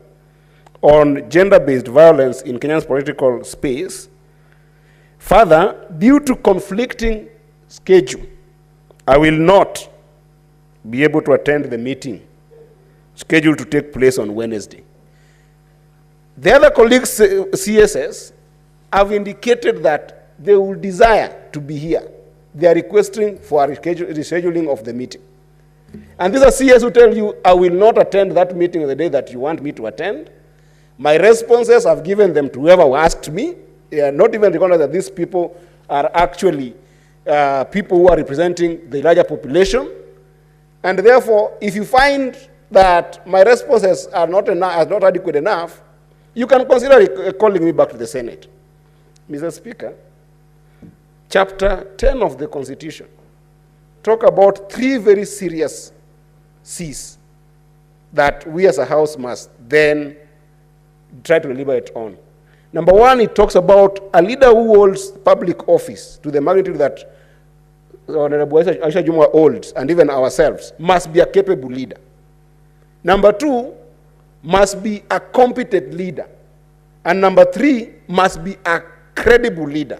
[SPEAKER 7] on gender-based violence in Kenya's political space. Further, due to conflicting schedule, I will not be able to attend the meeting scheduled to take place on Wednesday. The other colleagues, CSS, have indicated that they will desire to be here. They are requesting for a rescheduling of the meeting. And these are CS who tell you, I will not attend that meeting on the day that you want me to attend. My responses, I've given them to whoever asked me. They are not even recognized that these people are actually people who are representing the larger population. And therefore, if you find that my responses are not adequate enough, You can consider calling me back to the Senate. Mr. Speaker, Chapter 10 of the Constitution talk about 3 very serious C's that we as a House must then try to deliberate on. Number 1, it talks about a leader who holds public office to the magnitude that Honorable Aisha Jumwa holds, and even ourselves, must be a capable leader. Number 2, must be a competent leader. And number 3, must be a credible leader.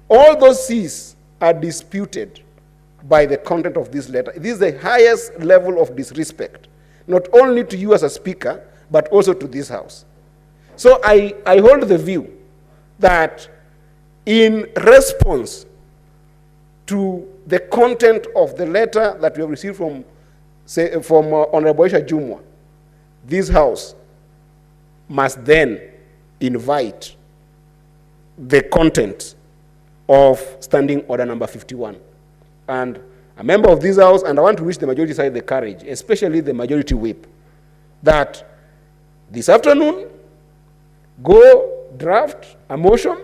[SPEAKER 7] All those C's are disputed by the content of this letter. This is the highest level of disrespect, not only to you as a speaker, but also to this House. So I hold the view that in response to the content of the letter that we have received from Honorable Aisha Jumwa, this House must then invite the content of Standing Order number 51. And a member of this House, and I want to wish the majority side the courage, especially the majority whip, that this afternoon, go draft a motion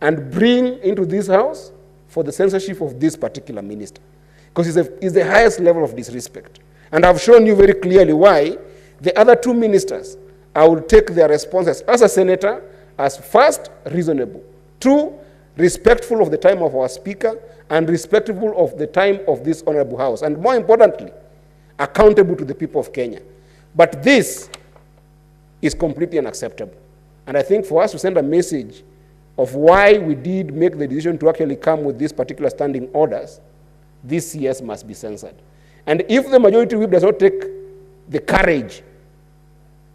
[SPEAKER 7] and bring into this House for the censorship of this particular minister. Because it's the highest level of disrespect. And I've shown you very clearly why the other 2 ministers, I will take their responses as a senator as first, reasonable, 2, respectful of the time of our speaker, and respectful of the time of this honorable House, and more importantly, accountable to the people of Kenya. But this is completely unacceptable. And I think for us to send a message of why we did make the decision to actually come with these particular standing orders, this CS must be censored. And if the majority whip does not take the courage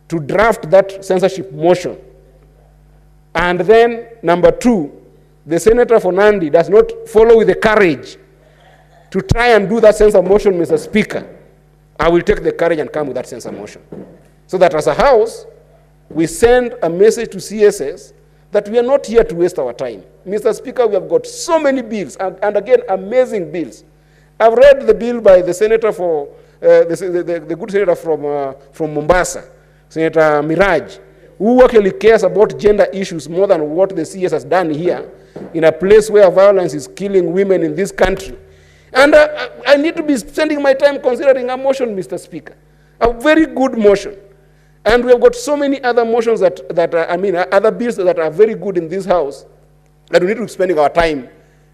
[SPEAKER 7] to draft that censorship motion, and then number 2, the Senator for Nandi does not follow with the courage to try and do that censor motion, Mr. Speaker, I will take the courage and come with that censor motion. So that as a House, we send a message to CSS that we are not here to waste our time. Mr. Speaker, we have got so many bills, and again, amazing bills. I've read the bill by the senator for, the good senator from Mombasa, Senator Miraj, who actually cares about gender issues more than what the CS has done here, in a place where violence is killing women in this country. And I need to be spending my time considering a motion, Mr. Speaker, a very good motion. And we have got so many other motions other bills that are very good in this House that we need to be spending our time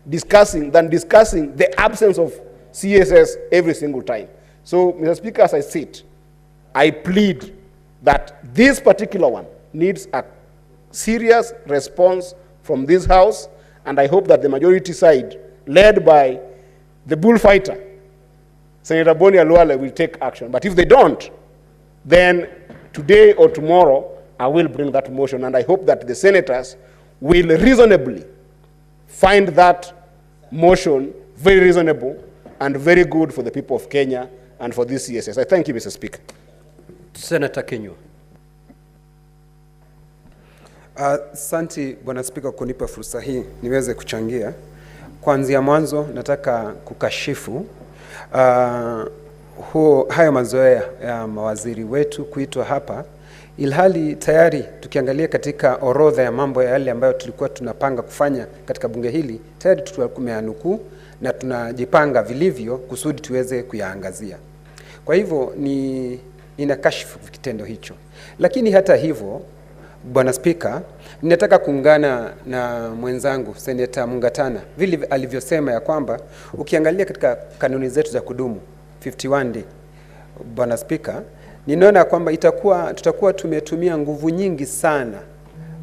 [SPEAKER 7] discussing the absence of CSS every single time. So, Mr. Speaker, as I sit, I plead that this particular one needs a serious response from this House, and I hope that the majority side, led by the bullfighter, Senator Boni Aluale, will take action. But if they don't, then today or tomorrow, I will bring that motion, and I hope that the senators will reasonably find that motion very reasonable and very good for the people of Kenya and for this CSS. I thank you, Mr. Speaker.
[SPEAKER 2] Senator Kenyo.
[SPEAKER 11] Asante Bwana Spika kunipa fursa hii niweze kuchangia. Kuanzia mwanzo nataka kukashifu hayo mazoea ya mawaziri wetu kuitwa hapa, ilhali tayari tukiangalia katika orodha ya mambo yale ambayo tulikuwa tunapanga kufanya katika bunge hili, tayari tumeanukuu na tunajipanga vilivyo kusudi tuweze kuyaangazia. Kwa hivyo ninakashifu kitendo hicho. Lakini hata hivyo, Bwana Spika, ninataka kuungana na mwenzangu Seneta Mungatana vile alivyosema ya kwamba ukiangalia katika kanuni zetu za kudumu 51D, Bwana Spika, ninaona kwamba tutakuwa tumetumia nguvu nyingi sana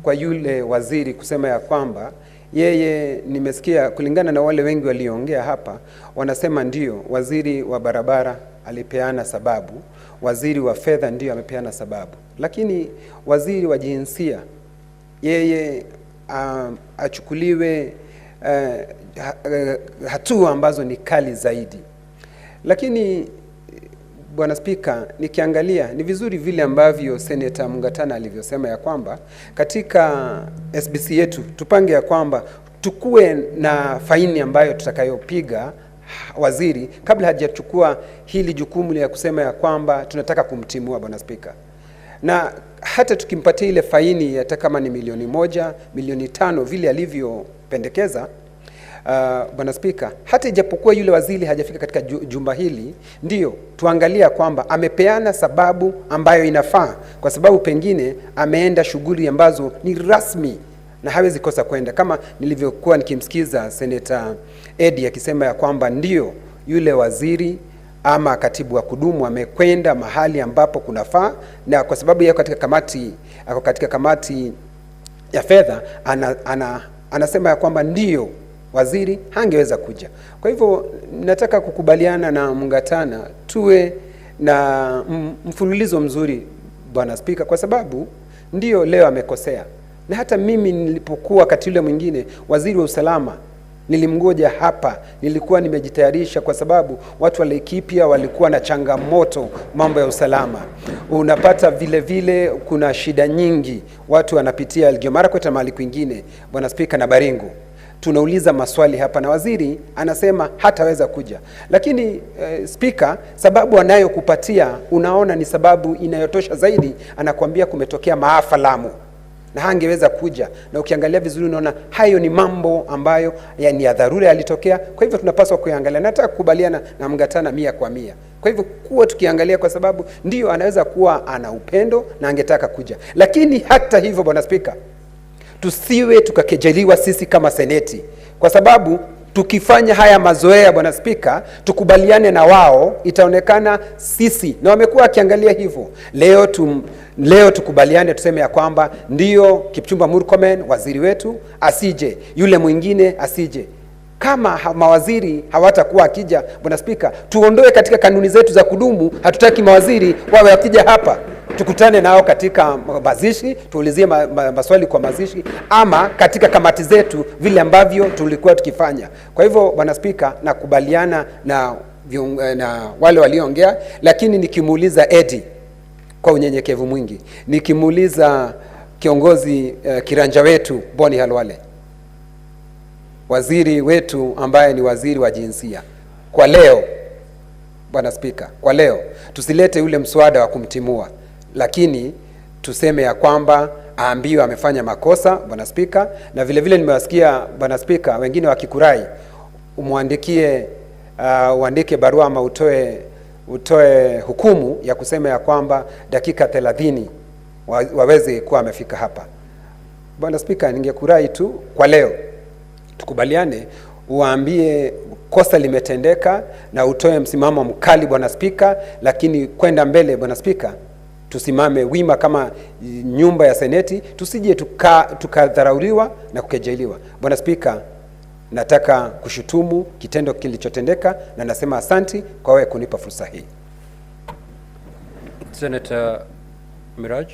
[SPEAKER 11] kwa yule waziri kusema ya kwamba yeye, nimesikia kulingana na wale wengi waliongea hapa, wanasema ndio waziri wa barabara alipeana sababu, waziri wa fedha ndio amepeana sababu, lakini waziri wa jinsia yeye achukuliwe hatua ambazo ni kali zaidi. Lakini Bwana Spika, nikiangalia ni vizuri vile ambavyo Senator Mungatana alivyosema ya kwamba katika SBC yetu tupange ya kwamba tukue na faini ambayo tutakayopiga waziri kabla hajachukua hili jukumu la kusema ya kwamba tunataka kumtimua, Bwana Spika. na hata tukimpatia ile faini hata kama ni milioni 1, milioni 5 vile alivyopendekeza, Bwana Spika, hata ijapokuwa yule waziri hajafika katika jumba hili, ndio tuangalia kwamba amepeana sababu ambayo inafaa, kwa sababu pengine ameenda shughuli ambazo ni rasmi na hawezi kosa kwenda, kama nilivyokuwa nikimsikiza Senator Eddie akisema ya kwamba ndio yule waziri ama katibu wa kudumu amekwenda mahali ambapo kunafaa, na kwa sababu yako katika kamati ya fedha anasema ya kwamba ndio waziri hangeweza kuja. Kwa hivyo nataka kukubaliana na Mungatana tuwe na mfululizo mzuri, Bwana Spika, kwa sababu ndio leo amekosea. Na hata mimi nilipokuwa wakati ule mwingine waziri wa usalama nilimgoja hapa, nilikuwa nimejitayarisha kwa sababu watu wa Laikipia walikuwa na changamoto mambo ya usalama. Unapata vile vile kuna shida nyingi watu wanapitia Elgeyo Marakwet na mahali kwingine, Bwana Spika, na Baringo. Tunauliza maswali hapa na waziri anasema hataweza kuja. Lakini Spika, sababu anayokupatia unaona ni sababu inayotosha zaidi, anakuambia kumetokea maafa Lamu na hangeweza kuja, na ukiangalia vizuri unaona hayo ni mambo ambayo ni ya dharura yalitokea. Kwa hivyo tunapaswa kuangalia. Nataka kukubaliana na Mungatana 100%. Kwa hivyo kuwa tukiangalia, kwa sababu ndio anaweza kuwa ana upendo na angetaka kuja, lakini hata hivyo Bwana Spika, tusiwe tukakejeliwa sisi kama seneti, kwa sababu tukifanya haya mazoea Bwana Spika, tukubaliane na wao, itaonekana sisi na wamekuwa akiangalia hivyo. Leo tukubaliane, tuseme ya kwamba ndio Kipchumba Murkomen waziri wetu asije, yule mwingine asije. Kama mawaziri hawatakuwa akija Bwana Spika, tuondoe katika kanuni zetu za kudumu. Hatutaki mawaziri wawe wakija hapa, tukutane nao katika mazishi, tuulizie maswali kwa mazishi, ama katika kamati zetu vile ambavyo tulikuwa tukifanya. Kwa hivyo Bwana Spika, nakubaliana na wale walioongea, lakini nikimuuliza Eddie kwa unyenyekevu mwingi, nikimuuliza kiongozi kiranja wetu Boni Halwale, waziri wetu ambaye ni waziri wa jinsia, kwa leo Bwana Spika, kwa leo tusilete ule mswada wa kumtimua, lakini tuseme ya kwamba aambiwe amefanya makosa Bwana Spika. Na vile vile nimewasikia Bwana Spika wengine wakikurai uandike barua ama utoe hukumu ya kusema ya kwamba dakika 30 waweze kuwa amefika hapa. Bwana Spika, ningekurai tu kwa leo tukubaliane, uambie kosa limetendeka na utoe msimamo mkali Bwana Spika, lakini kwenda mbele Bwana Spika, tusimame wima kama nyumba ya seneti, tusije tukadharauliwa na kukejeliwa. Bwana Spika, nataka kushutumu kitendo kilichotendeka na nasema asanti kwa wewe kunipa fursa hii.
[SPEAKER 2] Senator Miraj.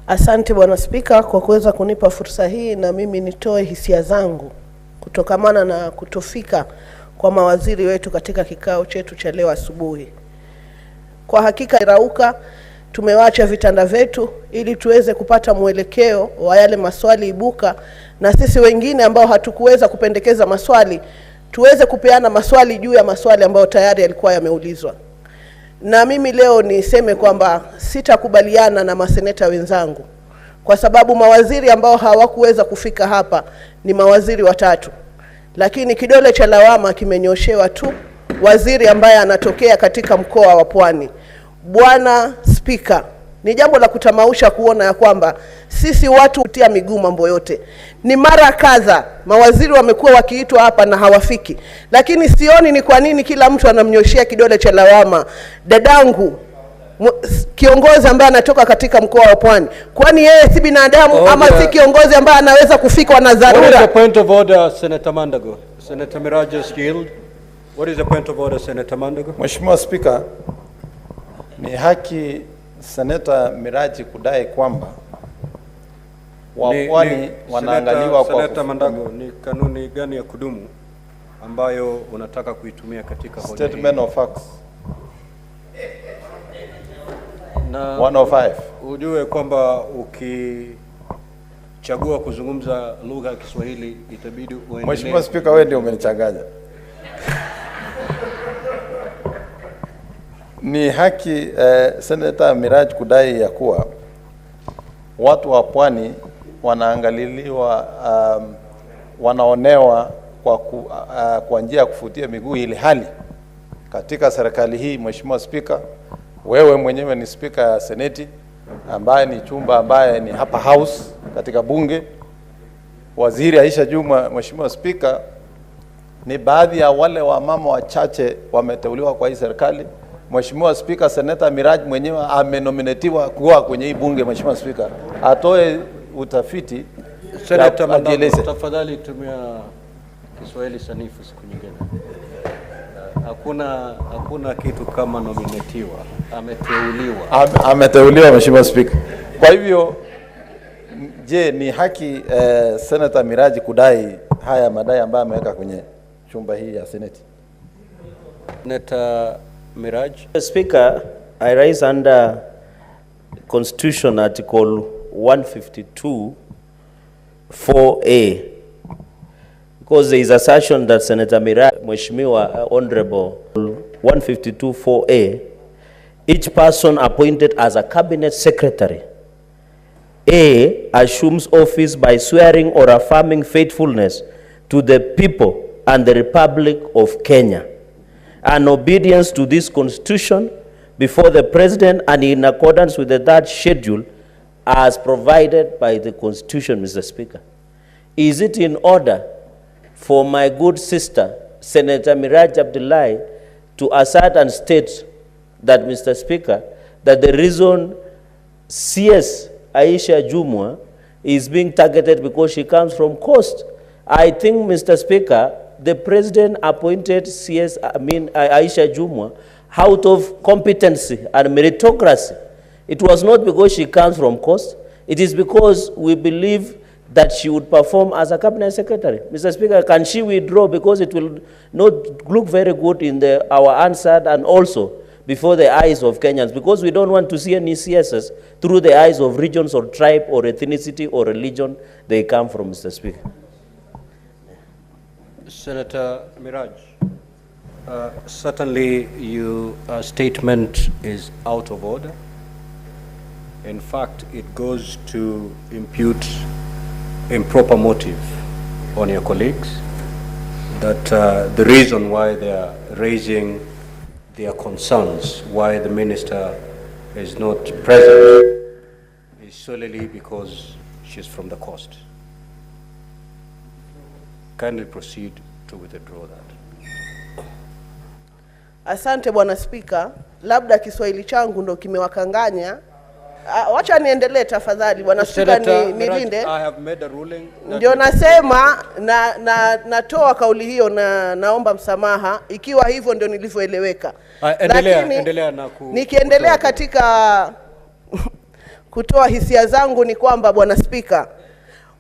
[SPEAKER 12] Asante Bwana Spika kwa kuweza kunipa fursa hii, na mimi nitoe hisia zangu kutokamana na kutofika kwa mawaziri wetu katika kikao chetu cha leo asubuhi. Kwa hakika rauka, tumewacha vitanda vyetu ili tuweze kupata mwelekeo wa yale maswali ibuka, na sisi wengine ambao hatukuweza kupendekeza maswali tuweze kupeana maswali juu ya maswali ambayo tayari yalikuwa yameulizwa. Na mimi leo niseme kwamba sitakubaliana na maseneta wenzangu, kwa sababu mawaziri ambao hawakuweza kufika hapa ni mawaziri watatu, lakini kidole cha lawama kimenyoshewa tu waziri ambaye anatokea katika mkoa wa Pwani. Bwana Spika, ni jambo la kutamausha kuona ya kwamba sisi watu hutia miguu mambo yote. Ni mara kadha mawaziri wamekuwa wakiitwa hapa na hawafiki, lakini sioni ni kwa nini kila mtu anamnyoshia kidole cha lawama dadangu kiongozi ambaye anatoka katika mkoa wa Pwani. Kwani yeye si binadamu ama si kiongozi ambaye anaweza kufikwa na dharura?
[SPEAKER 2] What is the point of order, Senator Mandago? Senator Miraj's yield. What is the point of order, Senator Mandago?
[SPEAKER 8] Mheshimiwa Spika, ni haki Senator Miraji kudai kwamba wapwani wanaangaliwa kwa
[SPEAKER 2] Senator Mandago, ni kanuni gani ya kudumu ambayo unataka kuitumia katika hoja hii?
[SPEAKER 8] Statement of facts.
[SPEAKER 2] Na
[SPEAKER 8] 105.
[SPEAKER 2] Ujue kwamba ukichagua kuzungumza lugha ya Kiswahili itabidi uendelee.
[SPEAKER 8] Mheshimiwa Spika, wewe ndio umenichanganya.
[SPEAKER 13] Ni haki Senator Miraj kudai ya kuwa watu wa pwani wanaangaliliwa, wanaonewa kwa njia ya kufutia miguu, ili hali katika serikali hii, Mheshimiwa Spika, wewe mwenyewe ni Spika ya Seneti ambaye ni chumba ambaye ni hapa house katika bunge. Waziri Aisha Juma, Mheshimiwa Spika, ni baadhi ya wale wa mama wachache wameteuliwa kwa hii serikali. Mheshimiwa Spika, Senator Miraj mwenyewe amenominatiwa kuwa kwenye hii bunge. Mheshimiwa Spika, atoe utafiti.
[SPEAKER 2] Senator Mandela, tafadhali tumia Kiswahili sanifu siku nyingine. Hakuna kitu kama nominatiwa, ameteuliwa.
[SPEAKER 13] Ameteuliwa, Mheshimiwa Spika. Kwa hivyo, je, ni haki Senator Miraj kudai haya madai ambayo ameweka kwenye chumba hii ya Seneti?
[SPEAKER 2] Senator Miraj.
[SPEAKER 10] Speaker, I rise under Constitution Article 152 4A, because there is assertion that Senator Miraj, Mheshimiwa Honorable 152 4A, each person appointed as a cabinet secretary A, assumes office by swearing or affirming faithfulness to the people and the Republic of Kenya, and obedience to this Constitution before the President and in accordance with the third schedule as provided by the Constitution, Mr. Speaker. Is it in order for my good sister, Senator Miraj Abdullahi, to assert and state that, Mr. Speaker, that the reason CS Aisha Jumwa is being targeted because she comes from coast? I think, Mr. Speaker, the President appointed Aisha Jumwa out of competency and meritocracy. It was not because she comes from coast. It is because we believe that she would perform as a cabinet secretary. Mr. Speaker, can she withdraw, because it will not look very good in our answer and also before the eyes of Kenyans, because we don't want to see any CSS through the eyes of regions or tribe or ethnicity or religion they come from, Mr. Speaker.
[SPEAKER 2] Senator Miraj, certainly your statement is out of order. In fact, it goes to impute improper motive on your colleagues, that the reason why they are raising their concerns, why the minister is not present, is solely because she's from the coast. Kindly proceed to withdraw that.
[SPEAKER 12] Asante Bwana Spika, labda Kiswahili changu ndo kimewakanganya. Wacha niendelee tafadhali Bwana Spika, nilinde.
[SPEAKER 2] I have made a ruling.
[SPEAKER 12] Ndio nasema natoa kauli hiyo na naomba msamaha ikiwa hivyo ndio nilivyoeleweka.
[SPEAKER 2] Endelea na
[SPEAKER 12] nikiendelea katika kutoa hisia zangu ni kwamba Bwana Spika,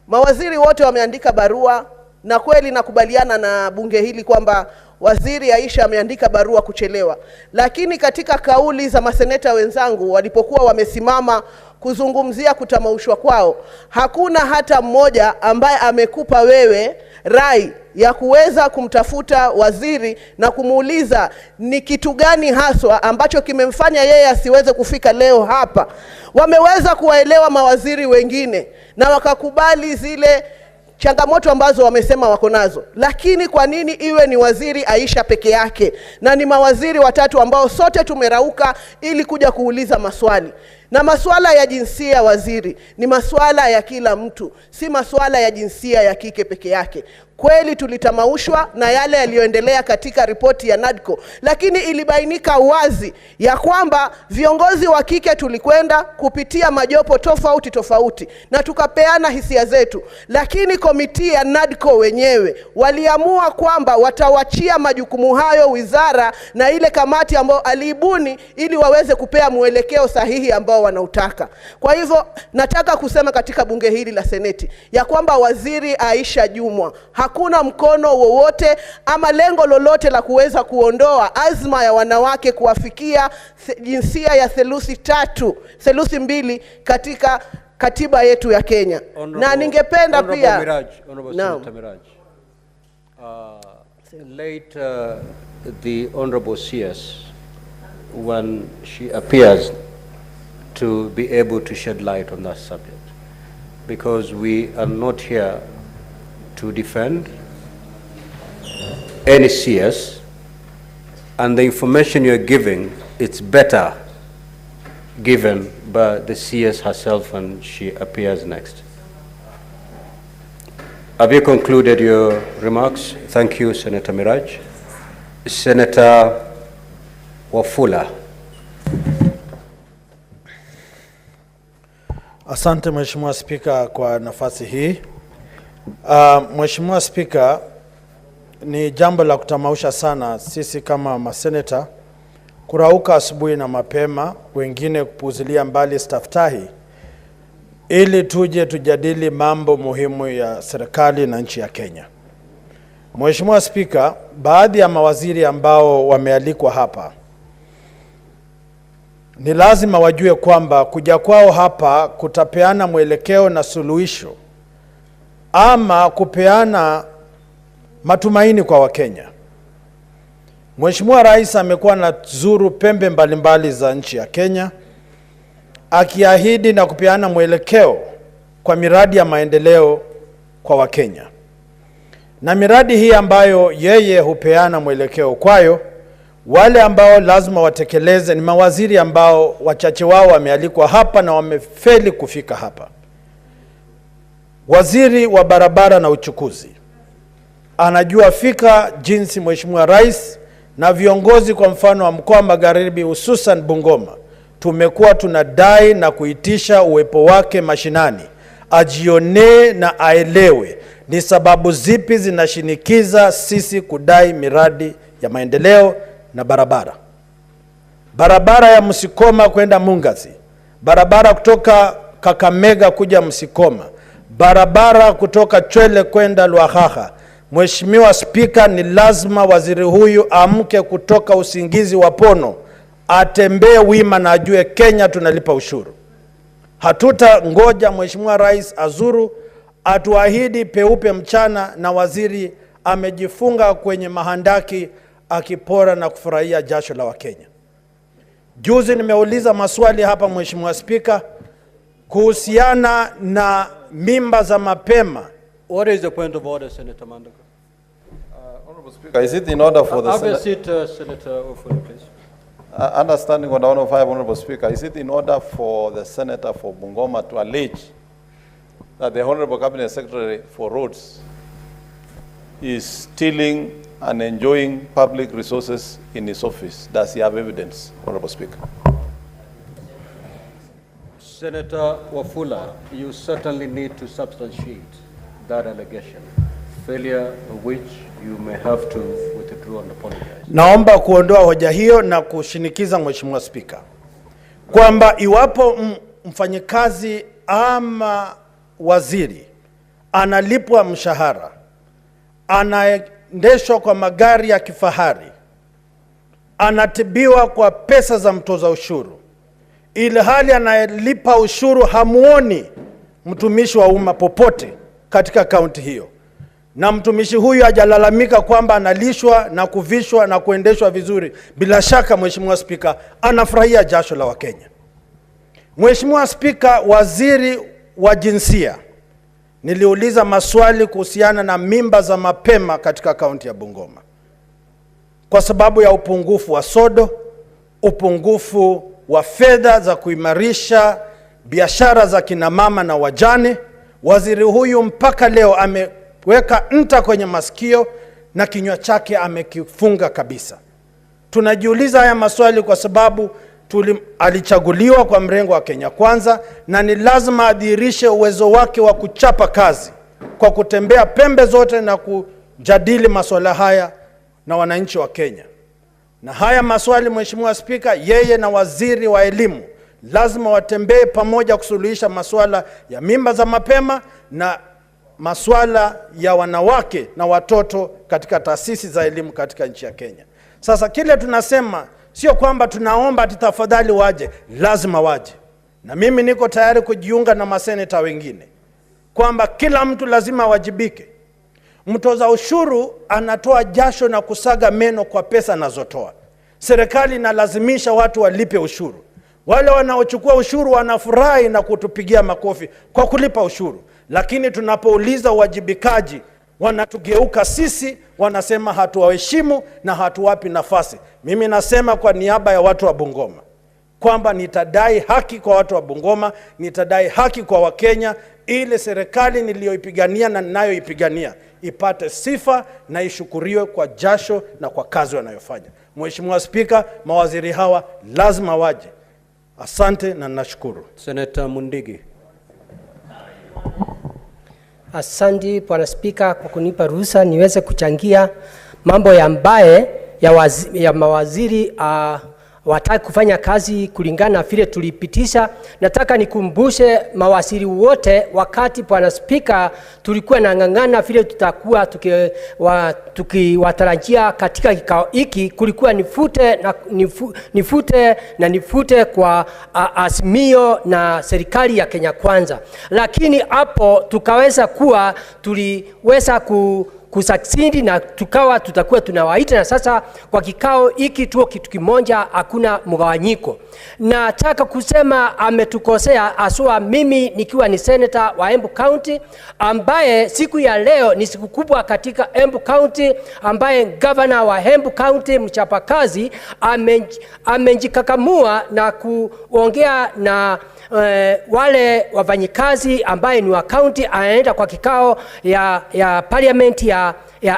[SPEAKER 12] mawaziri wote wameandika barua, na kweli nakubaliana na bunge hili kwamba Waziri Aisha ameandika barua kuchelewa. Lakini katika kauli za maseneta wenzangu walipokuwa wamesimama kuzungumzia kutamaushwa kwao, hakuna hata mmoja ambaye amekupa wewe rai ya kuweza kumtafuta waziri na kumuuliza ni kitu gani haswa ambacho kimemfanya yeye asiweze kufika leo hapa. Wameweza kuwaelewa mawaziri wengine na wakakubali zile changamoto ambazo wamesema wako nazo, lakini kwa nini iwe ni waziri Aisha peke yake na ni mawaziri watatu ambao sote tumerauka ili kuja kuuliza maswali? Na maswala ya jinsia waziri ni maswala ya kila mtu, si maswala ya jinsia ya kike peke yake. Kweli tulitamaushwa na yale yaliyoendelea katika ripoti ya NADCO, lakini ilibainika wazi ya kwamba viongozi wa kike tulikwenda kupitia majopo tofauti na tukapeana hisia zetu, lakini komiti ya NADCO wenyewe waliamua kwamba watawachia majukumu hayo wizara na ile kamati ambayo aliibuni ili waweze kupea mwelekeo sahihi ambao wanautaka. Kwa hivyo nataka kusema katika bunge hili la Seneti ya kwamba waziri Aisha Jumwa hakuna mkono wowote ama lengo lolote la kuweza kuondoa azma ya wanawake kuwafikia jinsia ya theluthi mbili katika katiba yetu ya Kenya. Na ningependa pia
[SPEAKER 2] Senator Miraj, late the Honorable CS when she appears to be able to shed light on that subject, because we are not here to defend any CS, and the information you're giving, it's better given by the CS herself when she appears next. Have you concluded your remarks? Thank you, Senator Miraj. Senator Wafula.
[SPEAKER 14] Asante Mheshimiwa Spika kwa nafasi hii. Mheshimiwa Spika, ni jambo la kutamausha sana sisi kama maseneta kurauka asubuhi na mapema, wengine kupuzilia mbali staftahi, ili tuje tujadili mambo muhimu ya serikali na nchi ya Kenya. Mheshimiwa Spika, baadhi ya mawaziri ambao wamealikwa hapa ni lazima wajue kwamba kuja kwao hapa kutapeana mwelekeo na suluhisho ama kupeana matumaini kwa Wakenya. Mheshimiwa Rais amekuwa na zuru pembe mbalimbali za nchi ya Kenya, akiahidi na kupeana mwelekeo kwa miradi ya maendeleo kwa Wakenya. Na miradi hii ambayo yeye hupeana mwelekeo kwayo, wale ambao lazima watekeleze ni mawaziri ambao wachache wao wamealikwa hapa na wamefeli kufika hapa. Waziri wa barabara na uchukuzi anajua fika jinsi Mheshimiwa Rais na viongozi kwa mfano wa mkoa Magharibi hususan Bungoma tumekuwa tunadai na kuitisha uwepo wake mashinani, ajione na aelewe ni sababu zipi zinashinikiza sisi kudai miradi ya maendeleo na barabara. Barabara ya Msikoma kwenda Mungazi, barabara kutoka Kakamega kuja Msikoma, barabara kutoka Chwele kwenda Lwahaha. Mheshimiwa Spika, ni lazima waziri huyu amke kutoka usingizi wa pono, atembee wima na ajue Kenya tunalipa ushuru. Hatuta ngoja Mheshimiwa Rais azuru atuahidi peupe mchana na waziri amejifunga kwenye mahandaki akipora na kufurahia jasho la Wakenya. Juzi nimeuliza maswali hapa Mheshimiwa Spika kuhusiana na mimba za mapema.
[SPEAKER 2] What is the point of order, Senator Mandaka?
[SPEAKER 13] Honorable Speaker, is it in order for the
[SPEAKER 2] Have a seat, Senator Ofula, please.
[SPEAKER 13] Understanding on 105, Honorable Speaker, is it in order for the Senator for Bungoma to allege that the Honorable Cabinet Secretary for Roads is stealing and enjoying public resources in his office? Does he have evidence, Honorable Speaker?
[SPEAKER 2] Senator Wafula, you certainly need to substantiate that allegation, failure of which you may have to withdraw and apologize.
[SPEAKER 14] Naomba kuondoa hoja hiyo na kushinikiza Mheshimiwa Spika kwamba iwapo mfanyikazi ama waziri analipwa mshahara, anaendeshwa kwa magari ya kifahari, anatibiwa kwa pesa za mtoza ushuru, ili hali anayelipa ushuru hamuoni mtumishi wa umma popote katika kaunti hiyo, na mtumishi huyu hajalalamika kwamba analishwa na kuvishwa na kuendeshwa vizuri, bila shaka Mheshimiwa Spika anafurahia jasho la Wakenya. Mheshimiwa Spika, waziri wa jinsia, niliuliza maswali kuhusiana na mimba za mapema katika kaunti ya Bungoma. Kwa sababu ya upungufu wa sodo, upungufu wa fedha za kuimarisha biashara za kina mama na wajane, waziri huyu mpaka leo ameweka nta kwenye masikio na kinywa chake amekifunga kabisa. Tunajiuliza haya maswali kwa sababu alichaguliwa kwa mrengo wa Kenya Kwanza, na ni lazima adhihirishe uwezo wake wa kuchapa kazi kwa kutembea pembe zote na kujadili masuala haya na wananchi wa Kenya. Na haya maswali Mheshimiwa Spika, yeye na waziri wa elimu lazima watembee pamoja kusuluhisha masuala ya mimba za mapema na masuala ya wanawake na watoto katika taasisi za elimu katika nchi ya Kenya. Sasa kile tunasema sio kwamba tunaomba tafadhali waje, lazima waje. Na mimi niko tayari kujiunga na maseneta wengine kwamba kila mtu lazima wajibike. Mtoza ushuru anatoa jasho na kusaga meno kwa pesa anazotoa. serikali inalazimisha watu walipe ushuru. Wale wanaochukua ushuru wanafurahi na kutupigia makofi kwa kulipa ushuru, lakini tunapouliza uwajibikaji wanatugeuka sisi, wanasema hatuwaheshimu na hatuwapi nafasi. Mimi nasema kwa niaba ya watu wa Bungoma kwamba nitadai haki kwa watu wa Bungoma, nitadai haki kwa Wakenya, ili serikali niliyoipigania na ninayoipigania ipate sifa na ishukuriwe kwa jasho na kwa kazi wanayofanya. Mheshimiwa Spika, mawaziri hawa lazima waje. Asante na nashukuru.
[SPEAKER 2] Senator Mundigi.
[SPEAKER 15] Asante Bwana Spika kwa kunipa ruhusa niweze kuchangia mambo ya ambaye ya mawaziri wataki kufanya kazi kulingana vile tulipitisha. Nataka nikumbushe mawaziri wote, wakati Bwana Spika tulikuwa nang'ang'ana vile tutakuwa tukiwatarajia katika kikao hiki, kulikuwa nifute kwa azimio na serikali ya Kenya Kwanza, lakini hapo tukaweza kuwa tuliweza kusucceed na tutakuwa tunawaita, na sasa kwa kikao hiki tuo kitu kimoja, hakuna mgawanyiko. Nataka kusema ametukosea aswa, mimi nikiwa ni senator wa Embu County, ambaye siku ya leo ni siku kubwa katika Embu County, ambaye governor wa Embu County mchapakazi amejikakamua na kuongea na wale wafanyikazi ambaye ni wa county, anaenda kwa kikao ya parliament ya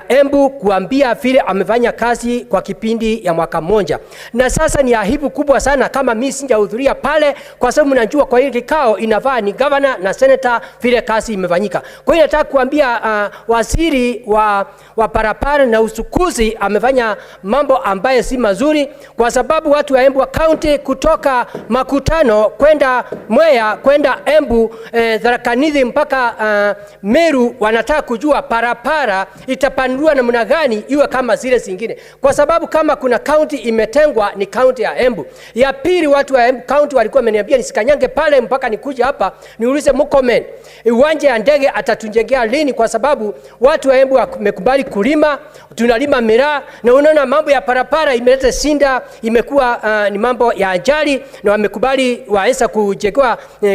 [SPEAKER 15] Embu kuambia vile amefanya kazi kwa kipindi ya mwaka mmoja. Na sasa ni aibu kubwa sana kama mimi singehudhuria pale, kwa sababu najua kwa hili kikao inafaa ni governor na senator vile kazi imefanyika. Kwa hiyo nataka kuambia waziri wa barabara na usukuzi amefanya mambo ambaye si mazuri, kwa sababu watu wa Embu County kutoka Makutano kwenda Mwea kwenda Embu Tharaka Nithi mpaka Meru wanataka kujua barabara itapanuliwa namna gani iwe kama zile zingine, kwa sababu kama kuna county imetengwa ni county ya Embu. Ya pili, watu wa Embu County walikuwa wameniambia nisikanyange pale mpaka nikuja hapa niulize Murkomen uwanja ya ndege atatujengea lini, kwa sababu watu wa Embu wamekubali kulima, tunalima miraa, na unaona mambo ya barabara imeleta shinda, imekuwa ni mambo ya ajali, na wamekubali waweza kujengewa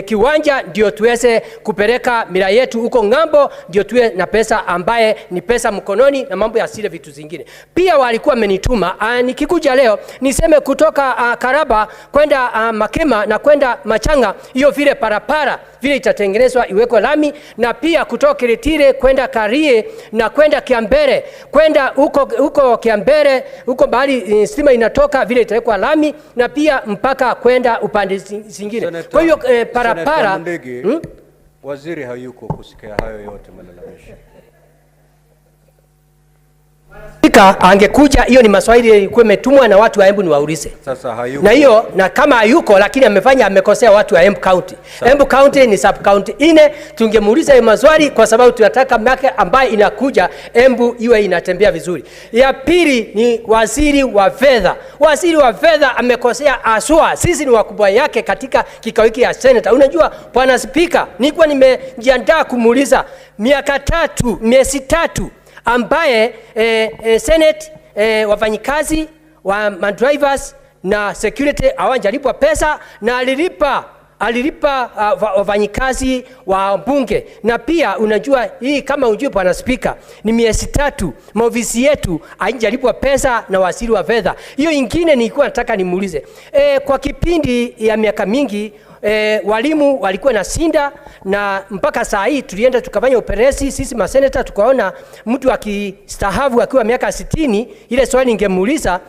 [SPEAKER 15] kiwanja ndio tuweze kupeleka miraa yetu huko ng'ambo, ndio tuwe na pesa ambaye ni pesa mkononi na mambo ya sile vitu zingine. Pia walikuwa amenituma nikikuja leo niseme kutoka Karaba kwenda Makema na kwenda Machanga, hiyo vile parapara vile itatengenezwa iwekwe lami, na pia kutoka Kiritire kwenda Karie na kwenda Kiambere, kwenda huko Kiambere huko bahari stima inatoka vile itawekwa lami, na pia mpaka kwenda upande zingine. Kwa hiyo parapara
[SPEAKER 2] waziri hayuko kusikia hayo yote malalamishi.
[SPEAKER 15] Spika angekuja, hiyo ni maswali yalikuwa yametumwa na watu wa Embu niwaulize.
[SPEAKER 2] Sasa hayuko.
[SPEAKER 15] Na hiyo, na kama hayuko lakini amekosea watu wa Embu County. Embu County ni sub county ine, tungemuuliza hiyo maswali kwa sababu tunataka miaka ambayo inakuja Embu iwe inatembea vizuri. Ya pili ni waziri wa fedha. Waziri wa fedha amekosea aswa. Sisi ni wakubwa yake katika kikao hiki ya Senate. Unajua Bwana Spika, nilikuwa nimejiandaa kumuuliza miezi tatu ambaye Senate wafanyikazi wa drivers na security hawajalipwa pesa, na alilipa wafanyikazi wa bunge. Na pia unajua hii, kama unjue Bwana Spika, ni miezi tatu maofisi yetu haijalipwa pesa na waziri wa fedha. Hiyo ingine nilikuwa nataka nimuulize, kwa kipindi ya miaka mingi walimu walikuwa na sinda, na mpaka saa hii tulienda tukafanya operesi sisi maseneta, tukaona mtu akistahavu akiwa miaka 60, ile swali ningemuuliza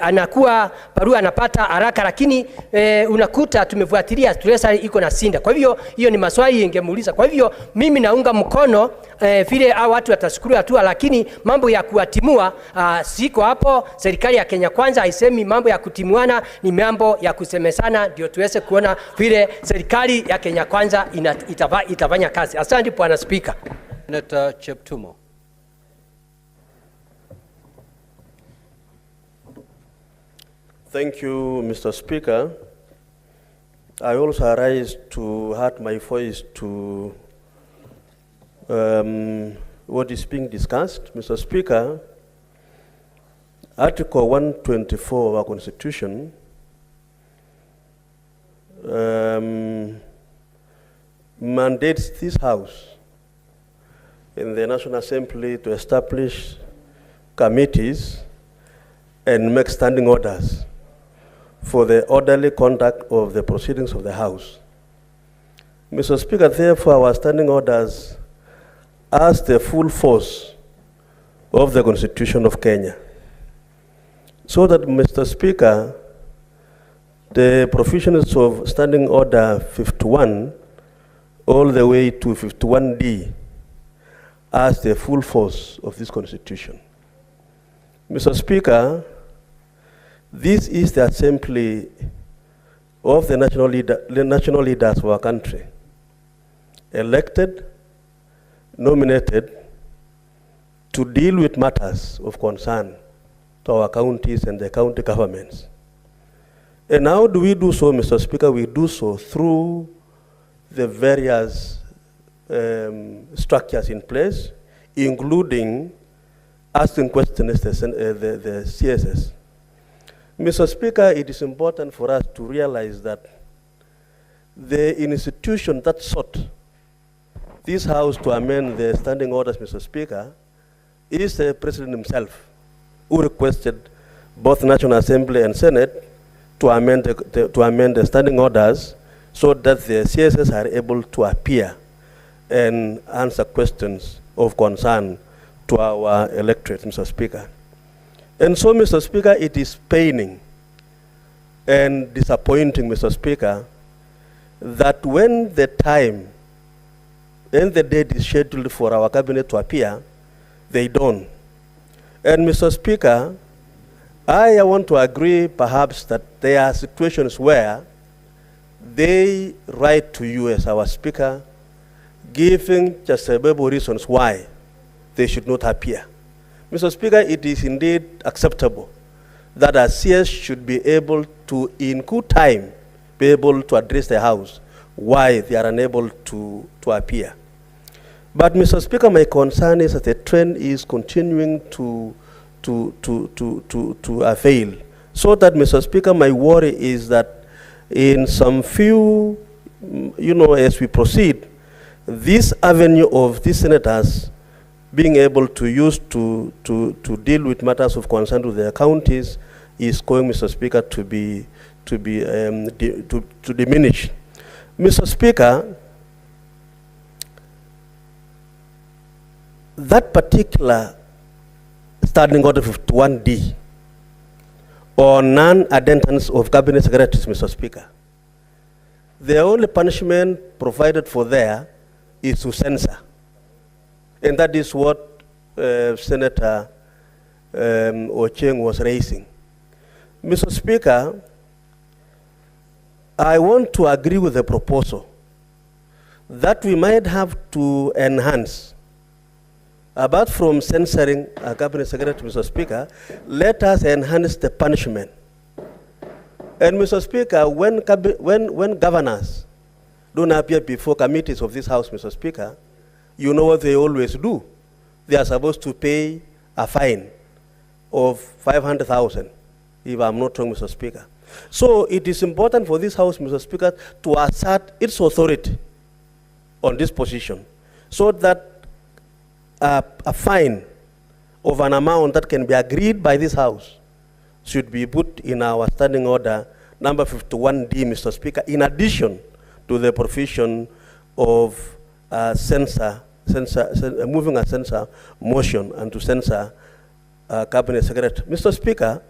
[SPEAKER 15] anakuwa barua anapata haraka, lakini unakuta tumefuatilia stresa iko na sinda. Kwa hivyo hiyo ni maswali ningemuuliza. Kwa hivyo mimi naunga mkono vile watu watashukuru hatua, lakini mambo ya kuatimua siko hapo. Serikali ya Kenya Kwanza haisemi mambo ya kutimuana, ni mambo ya kusemesana, ndio tuweze kuona vile serikali ya Kenya Kwanza itafanya kazi. Asante Bwana Spika.
[SPEAKER 2] Senator Cheptumo.
[SPEAKER 16] Thank you, Mr. Speaker. I also arise to add my voice to what is being discussed. Mr. Speaker, Article 124 of our Constitution mandates this House in the National Assembly to establish committees and make standing orders for the orderly conduct of the proceedings of the House. Mr. Speaker, therefore, our standing orders as the full force of the Constitution of Kenya. So that, Mr. Speaker, the provisions of Standing Order 51 all the way to 51D as the full force of this Constitution. Mr. Speaker, this is the assembly of the national leaders of our country, elected, nominated to deal with matters of concern to our counties and the county governments. And how do we do so, Mr. Speaker? We do so through the various structures in place, including asking questions the CSS. Mr. Speaker, it is important for us to realize that the institution that sought this House to amend the standing orders, Mr. Speaker, is the President himself, who requested both National Assembly and Senate to amend the standing orders so that the CSS are able to appear and answer questions of concern to our electorate, Mr. Speaker. And so, Mr. Speaker, it is paining and disappointing, Mr. Speaker, that when the time and the date is scheduled for our cabinet to appear, they don't. And Mr. Speaker, I want to agree perhaps that there are situations where they write to you as our Speaker, giving justifiable reasons why they should not appear. Mr. Speaker, it is indeed acceptable that a CS should be able to, in good time, be able to address the House why they are unable to appear. But, Mr. Speaker, my concern is that the trend is continuing to avail. So that, Mr. Speaker, my worry is that in some few, as we proceed, this avenue of these senators being able to use to deal with matters of concern to their counties is going, Mr. Speaker, to diminish. Mr. Speaker, that particular Standing Order 51D or non-attendance of cabinet secretaries, Mr. Speaker, the only punishment provided for there is to censor. And that is what Senator Ocheng was raising. Mr. Speaker, I want to agree with the proposal that we might have to enhance, apart from censoring a cabinet secretary, Mr. Speaker, let us enhance the punishment. And Mr. Speaker, when governors don't appear before committees of this House, Mr. Speaker, you know what they always do. They are supposed to pay a fine of 500,000, if I'm not wrong, Mr. Speaker. So it is important for this House, Mr. Speaker, to assert its authority on this position, so that a fine of an amount that can be agreed by this House should be put in our standing order number 51D, Mr. Speaker, in addition to the provision of moving a censor motion and to censor cabinet secretary. Mr. Speaker,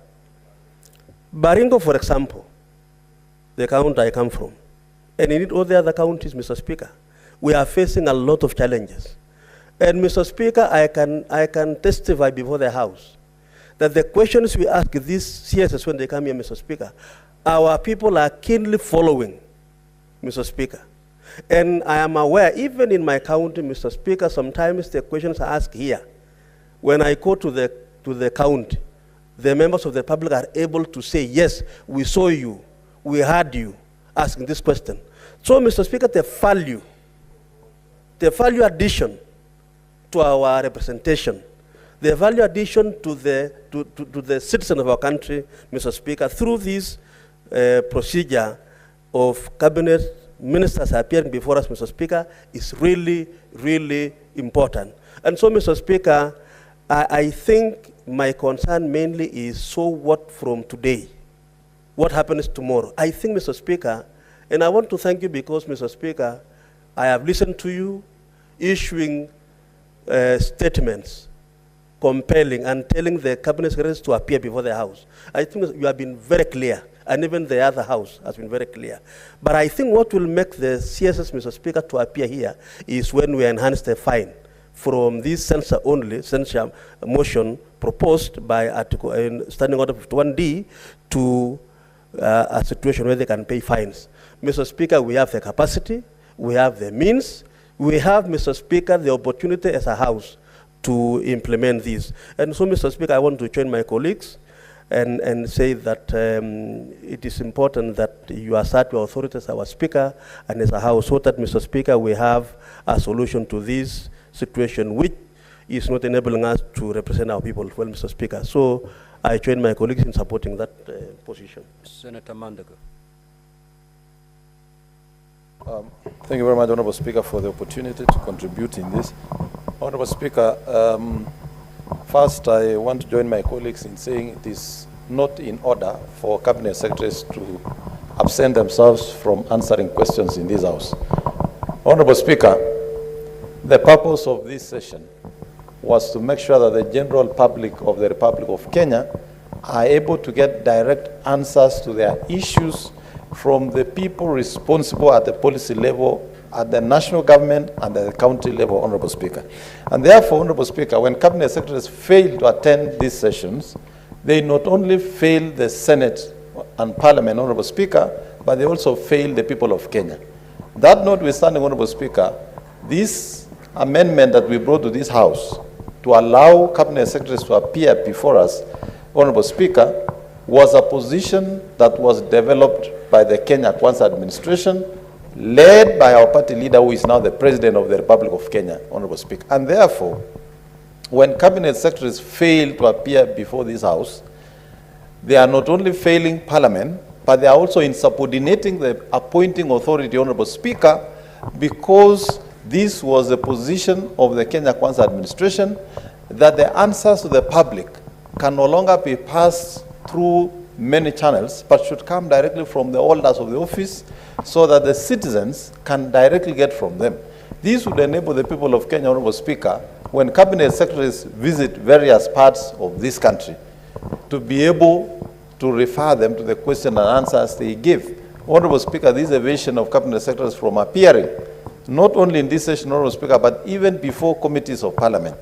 [SPEAKER 16] Baringo, for example, the county I come from, and in all the other counties, Mr. Speaker, we are facing a lot of challenges. And Mr. Speaker, I can testify before the House that the questions we ask these CSS when they come here, Mr. Speaker, our people are keenly following, Mr. Speaker. And I am aware, even in my county, Mr. Speaker, sometimes the questions are asked here. When I go to the county, the members of the public are able to say, yes, we saw you, we heard you asking this question. So, Mr. Speaker, the value addition to our representation, the value addition to the to the citizen of our country, Mr. Speaker, through this procedure of cabinet ministers appearing before us, Mr. Speaker, is really, really important. And so, Mr. Speaker, I think my concern mainly is so what from today? What happens tomorrow? I think, Mr. Speaker, and I want to thank you because, Mr. Speaker, I have listened to you issuing statements compelling and telling the cabinet secretaries to appear before the House. I think you have been very clear, and even the other House has been very clear. But I think what will make the CSS, Mr. Speaker, to appear here is when we enhance the fine from this censure motion proposed by Article Standing Order 51D to a situation where they can pay fines. Mr. Speaker, we have the capacity, we have the means, we have, Mr. Speaker, the opportunity as a House to implement this. And so, Mr. Speaker, I want to join my colleagues and say that it is important that you assert your authority as our Speaker and as a House so that, Mr. Speaker, we have a solution to this situation which is not enabling us to represent our people well, Mr. Speaker. So I join my colleagues in supporting that position.
[SPEAKER 2] Senator Mandago.
[SPEAKER 13] Thank you very much, Honorable Speaker, for the opportunity to contribute in this. Honorable Speaker, first I want to join my colleagues in saying it is not in order for cabinet secretaries to absent themselves from answering questions in this House. Honorable Speaker, the purpose of this session was to make sure that the general public of the Republic of Kenya are able to get direct answers to their issues from the people responsible at the policy level, at the national government and at the county level, Honorable Speaker. And therefore, Honorable Speaker, when cabinet secretaries fail to attend these sessions, they not only fail the Senate and Parliament, Honorable Speaker, but they also fail the people of Kenya. That notwithstanding, Honorable Speaker, this amendment that we brought to this House to allow cabinet secretaries to appear before us, Honorable Speaker, was a position that was developed by the Kenya Kwanza administration, led by our party leader, who is now the President of the Republic of Kenya, Honorable Speaker. And therefore, when cabinet secretaries fail to appear before this House, they are not only failing Parliament, but they are also insubordinating the appointing authority, Honorable Speaker, because this was the position of the Kenya Kwanza administration, that the answers to the public can no longer be passed through many channels, but should come directly from the holders of the office so that the citizens can directly get from them. This would enable the people of Kenya, Honorable Speaker, when cabinet secretaries visit various parts of this country, to be able to refer them to the question and answers they give. Honorable Speaker, this evasion of cabinet secretaries from appearing, not only in this session, Honorable Speaker, but even before committees of Parliament,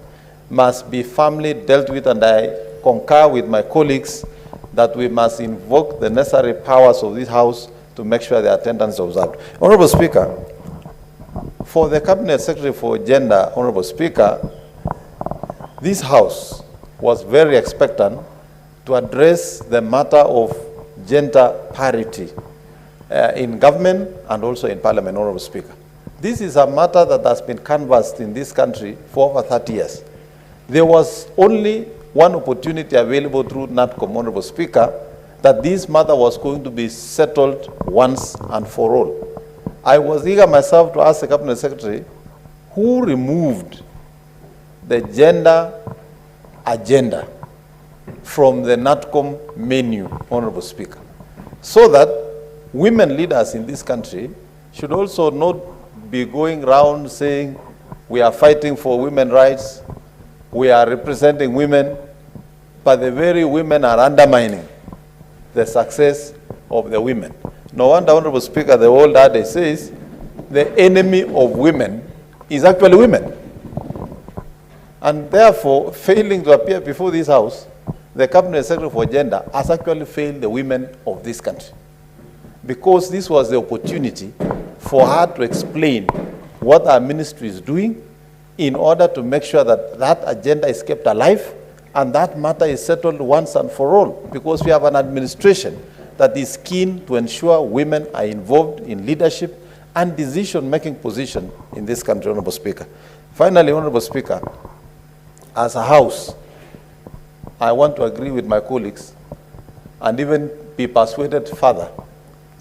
[SPEAKER 13] must be firmly dealt with, and I concur with my colleagues that we must invoke the necessary powers of this House to make sure the attendance is observed. Honorable Speaker, for the Cabinet Secretary for Gender, Honorable Speaker, this House was very expectant to address the matter of gender parity in government and also in Parliament, Honorable Speaker. This is a matter that has been canvassed in this country for over 30 years. There was only one opportunity available through NATCOM, Honorable Speaker, that this matter was going to be settled once and for all. I was eager myself to ask the Cabinet Secretary who removed the gender agenda from the NATCOM menu, Honorable Speaker, so that women leaders in this country should also not be going around saying we are fighting for women's rights, we are representing women, but the very women are undermining the success of the women. No wonder, Honorable Speaker, the old adage says the enemy of women is actually women. And therefore, failing to appear before this House, the Cabinet Secretary for Gender has actually failed the women of this country, because this was the opportunity for her to explain what our ministry is doing in order to make sure that that agenda is kept alive and that matter is settled once and for all, because we have an administration that is keen to ensure women are involved in leadership and decision-making position in this country, Honorable Speaker. Finally, Honorable Speaker, as a House, I want to agree with my colleagues and even be persuaded further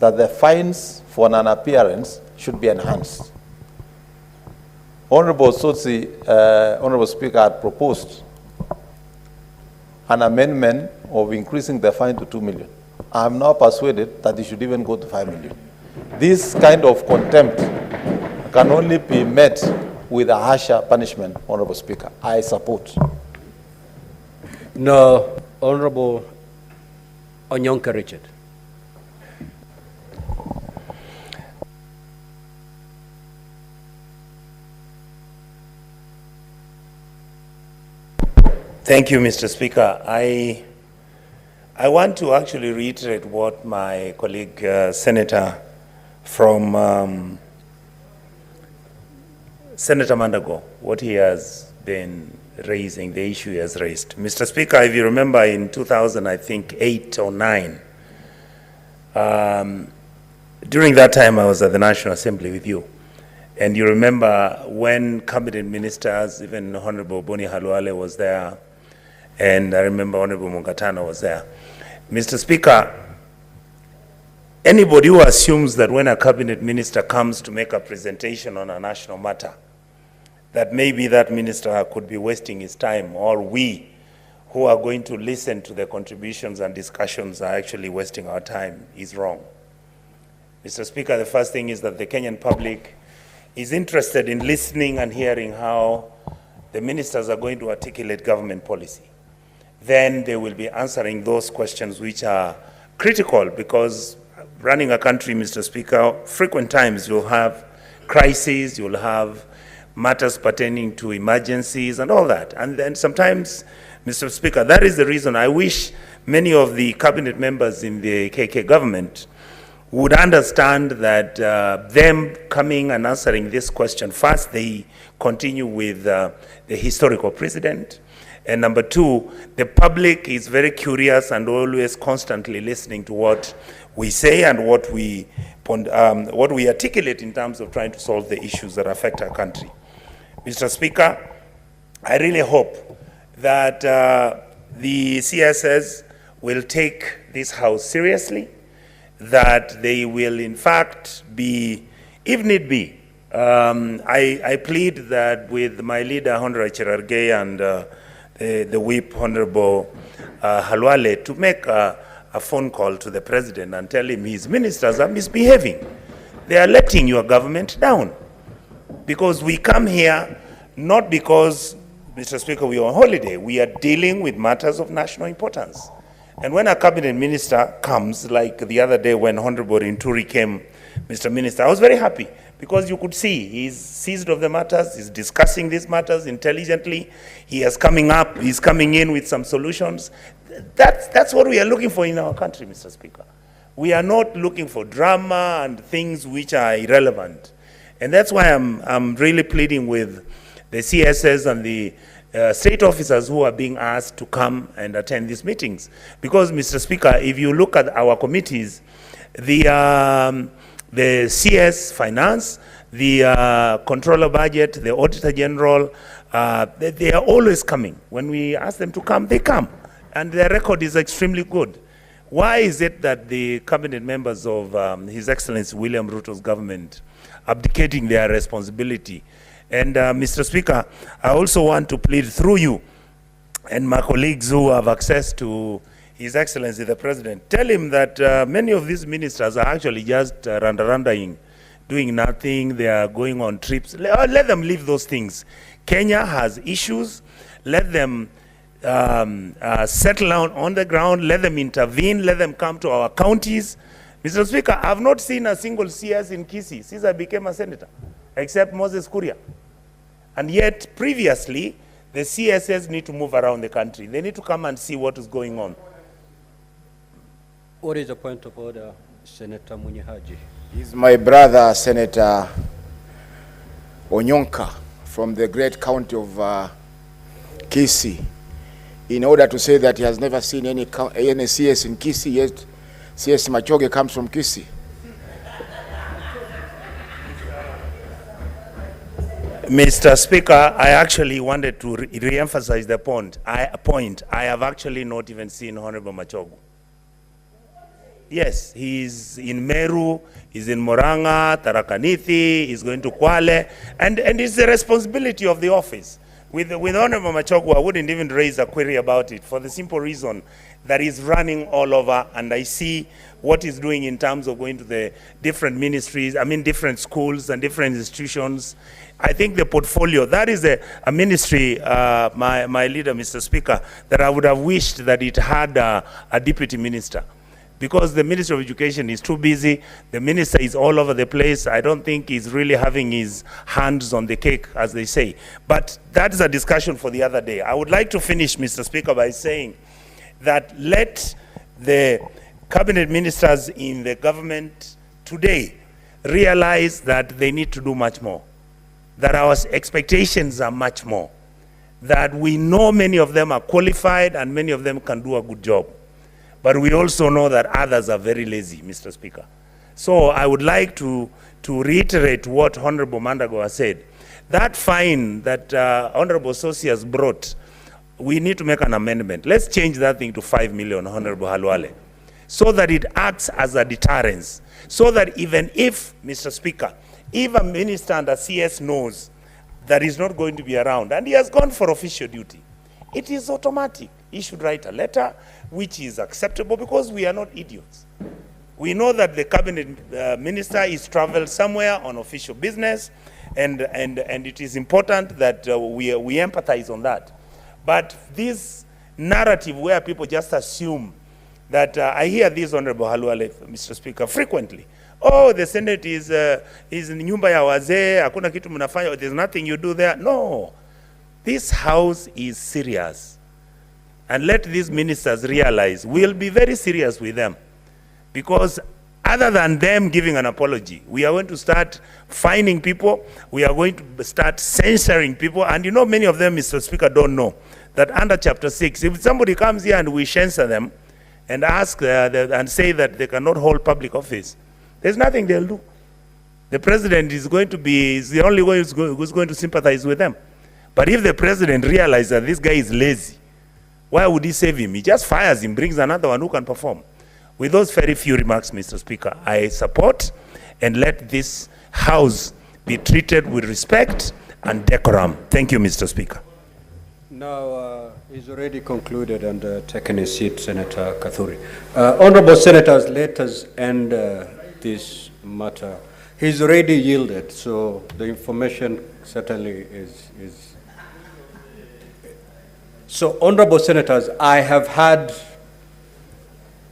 [SPEAKER 13] that the fines for non-appearance should be enhanced. Honorable Sotsi, Honorable Speaker, had proposed an amendment of increasing the fine to 2 million. I am now persuaded that it should even go to 5 million. This kind of contempt can only be met with a harsher punishment, Honorable Speaker. I support.
[SPEAKER 2] No, Honorable Onyonka Richard.
[SPEAKER 1] Thank you, Mr. Speaker. I want to actually reiterate what my colleague, Senator from Senator Mandago, what he has been raising, the issue he has raised. Mr. Speaker, if you remember in 2008 or 9, during that time I was at the National Assembly with you. And you remember when cabinet ministers, even Honorable Boni Halwale was there, and I remember Honorable Mungatana was there. Mr. Speaker, anybody who assumes that when a cabinet minister comes to make a presentation on a national matter, that maybe that minister could be wasting his time, or we who are going to listen to the contributions and discussions are actually wasting our time, is wrong. Mr. Speaker, the first thing is that the Kenyan public is interested in listening and hearing how the ministers are going to articulate government policy. Then they will be answering those questions which are critical, because running a country, Mr. Speaker, frequent times you'll have crises, you'll have matters pertaining to emergencies and all that. And then sometimes, Mr. Speaker, that is the reason I wish many of the cabinet members in the KK government would understand that them coming and answering this question, first, they continue with the historical precedent. And number two, the public is very curious and always constantly listening to what we say and what we articulate in terms of trying to solve the issues that affect our country. Mr. Speaker, I really hope that the CSS will take this House seriously, that they will in fact be, if need be, I plead that with my leader, Honorable Cherargei, and the whip, Honorable Halwale, to make a phone call to the president and tell him his ministers are misbehaving. They are letting your government down. Because we come here not because, Mr. Speaker, we are on holiday. We are dealing with matters of national importance. And when a cabinet minister comes, like the other day when Honorable Inturi came, Mr. Minister, I was very happy, because you could see he's seized of the matters, he's discussing these matters intelligently, he's coming in with some solutions. That's what we are looking for in our country, Mr. Speaker. We are not looking for drama and things which are irrelevant. And that's why I'm really pleading with the CSS and the state officers who are being asked to come and attend these meetings. Because, Mr. Speaker, if you look at our committees, the CS Finance, the Controller Budget, the Auditor General, they are always coming. When we ask them to come, they come. And their record is extremely good. Why is it that the cabinet members of His Excellency William Ruto's government abdicating their responsibility? And Mr. Speaker, I also want to plead through you and my colleagues who have access to His Excellency the President, tell him that many of these ministers are actually just randa-randaing, doing nothing. They are going on trips. Let them leave those things. Kenya has issues. Let them settle down on the ground. Let them intervene. Let them come to our counties. Mr. Speaker, I have not seen a single CS in Kisii since I became a senator, except Moses Kuria. And yet, previously, the CSS need to move around the country. They need to come and see what is going on.
[SPEAKER 2] What is the point of order, Senator Munyihaji?
[SPEAKER 17] He's my brother, Senator Onyonka, from the great county of Kisii, in order to say that he has never seen any CS in Kisii, yet CS Machoge comes from Kisii.
[SPEAKER 18] Mr. Speaker, I actually wanted to re-emphasize the point. I have actually not even seen Honorable Machogu. Yes, he's in Meru, he's in Moranga, Tarakaniti, he's going to Kwale, and it's the responsibility of the office. With Honorable Machogu, I wouldn't even raise a query about it for the simple reason that he's running all over, and I see what he's doing in terms of going to the different ministries, different schools and different institutions. I think the portfolio, that is a ministry, my leader, Mr. Speaker, that I would have wished that it had a deputy minister. Because the Minister of Education is too busy, the minister is all over the place. I don't think he's really having his hands on the cake, as they say. But that's a discussion for the other day. I would like to finish, Mr. Speaker, by saying that let the cabinet ministers in the government today realize that they need to do much more, that our expectations are much more, that we know many of them are qualified and many of them can do a good job. But we also know that others are very lazy, Mr. Speaker. So I would like to reiterate what Honorable Mandago has said. That fine that Honorable Sosi has brought, we need to make an amendment. Let's change that thing to 5 million, Honorable Halwale, so that it acts as a deterrence. So that even if, Mr. Speaker, if a minister under CS knows that he's not going to be around and he has gone for official duty, it is automatic. He should write a letter which is acceptable, because we are not idiots. We know that the cabinet minister is traveled somewhere on official business, and it is important that we empathize on that. But this narrative where people just assume that, I hear this, Honorable Halwale, Mr. Speaker, frequently. Oh, the Senate is nyumba ya wazee, hakuna kitu mnafanya, there's nothing you do there. No, this house is serious. And let these ministers realize we'll be very serious with them. Because other than them giving an apology, we are going to start fining people, we are going to start censoring people, and you know many of them, Mr. Speaker, don't know that under Chapter 6, if somebody comes here and we censor them and ask and say that they cannot hold public office, there's nothing they'll do. The president is the only one who's going to sympathize with them. But if the president realizes that this guy is lazy, why would he save him? He just fires him, brings another one who can perform. With those very few remarks, Mr. Speaker, I support and let this House be treated with respect and decorum. Thank you, Mr. Speaker.
[SPEAKER 2] Now, he's already concluded and taken his seat, Senator Kathuri. Honorable Senators, let us end this matter. He's already yielded, so the information certainly is. So, Honorable Senators, I have had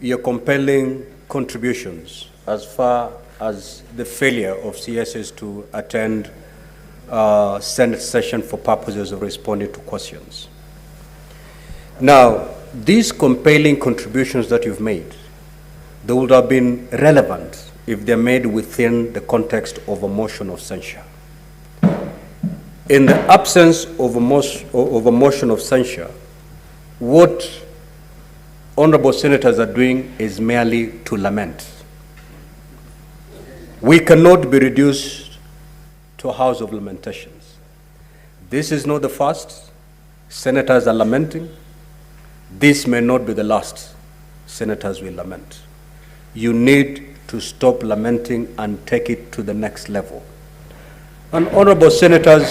[SPEAKER 2] your compelling contributions as far as the failure of CSS to attend Senate session for purposes of responding to questions. Now, these compelling contributions that you've made, they would have been relevant if they're made within the context of a motion of censure. In the absence of a motion of censure, what honorable senators are doing is merely to lament. We cannot be reduced to a house of lamentations. This is not the first. Senators are lamenting. This may not be the last. Senators will lament. You need to stop lamenting and take it to the next level. And honorable senators,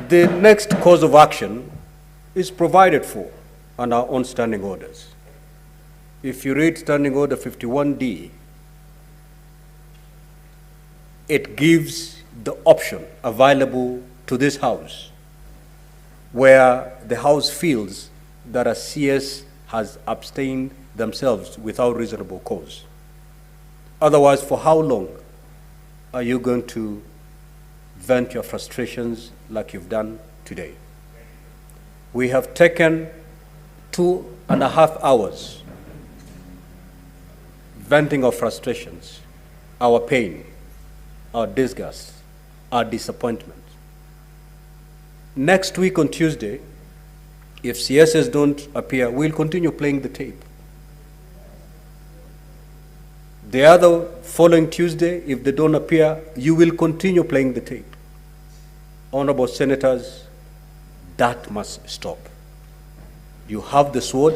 [SPEAKER 2] the next course of action is provided for under our own standing orders. If you read Standing Order 51D, it gives the option available to this House where the House feels that a CS has abstained themselves without reasonable cause. Otherwise, for how long are you going to vent your frustrations like you've done today? We have taken 2.5 hours venting our frustrations, our pain, our disgust, our disappointment. Next week on Tuesday, if CSS don't appear, we'll continue playing the tape. The other following Tuesday, if they don't appear, you will continue playing the tape. Honorable Senators, that must stop. You have the sword.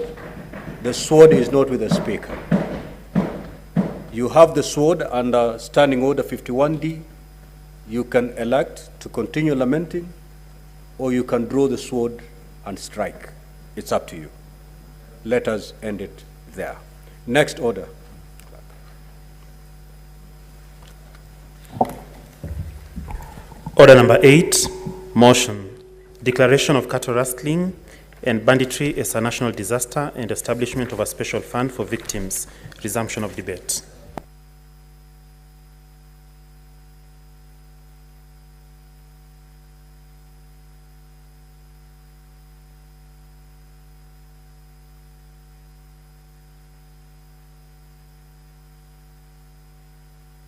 [SPEAKER 2] The sword is not with the Speaker. You have the sword under Standing Order 51D. You can elect to continue lamenting, or you can draw the sword and strike. It's up to you. Let us end it there. Next order.
[SPEAKER 4] Order number 8, motion. Declaration of cattle rustling and banditry as a national disaster and establishment of a special fund for victims. Resumption of debate.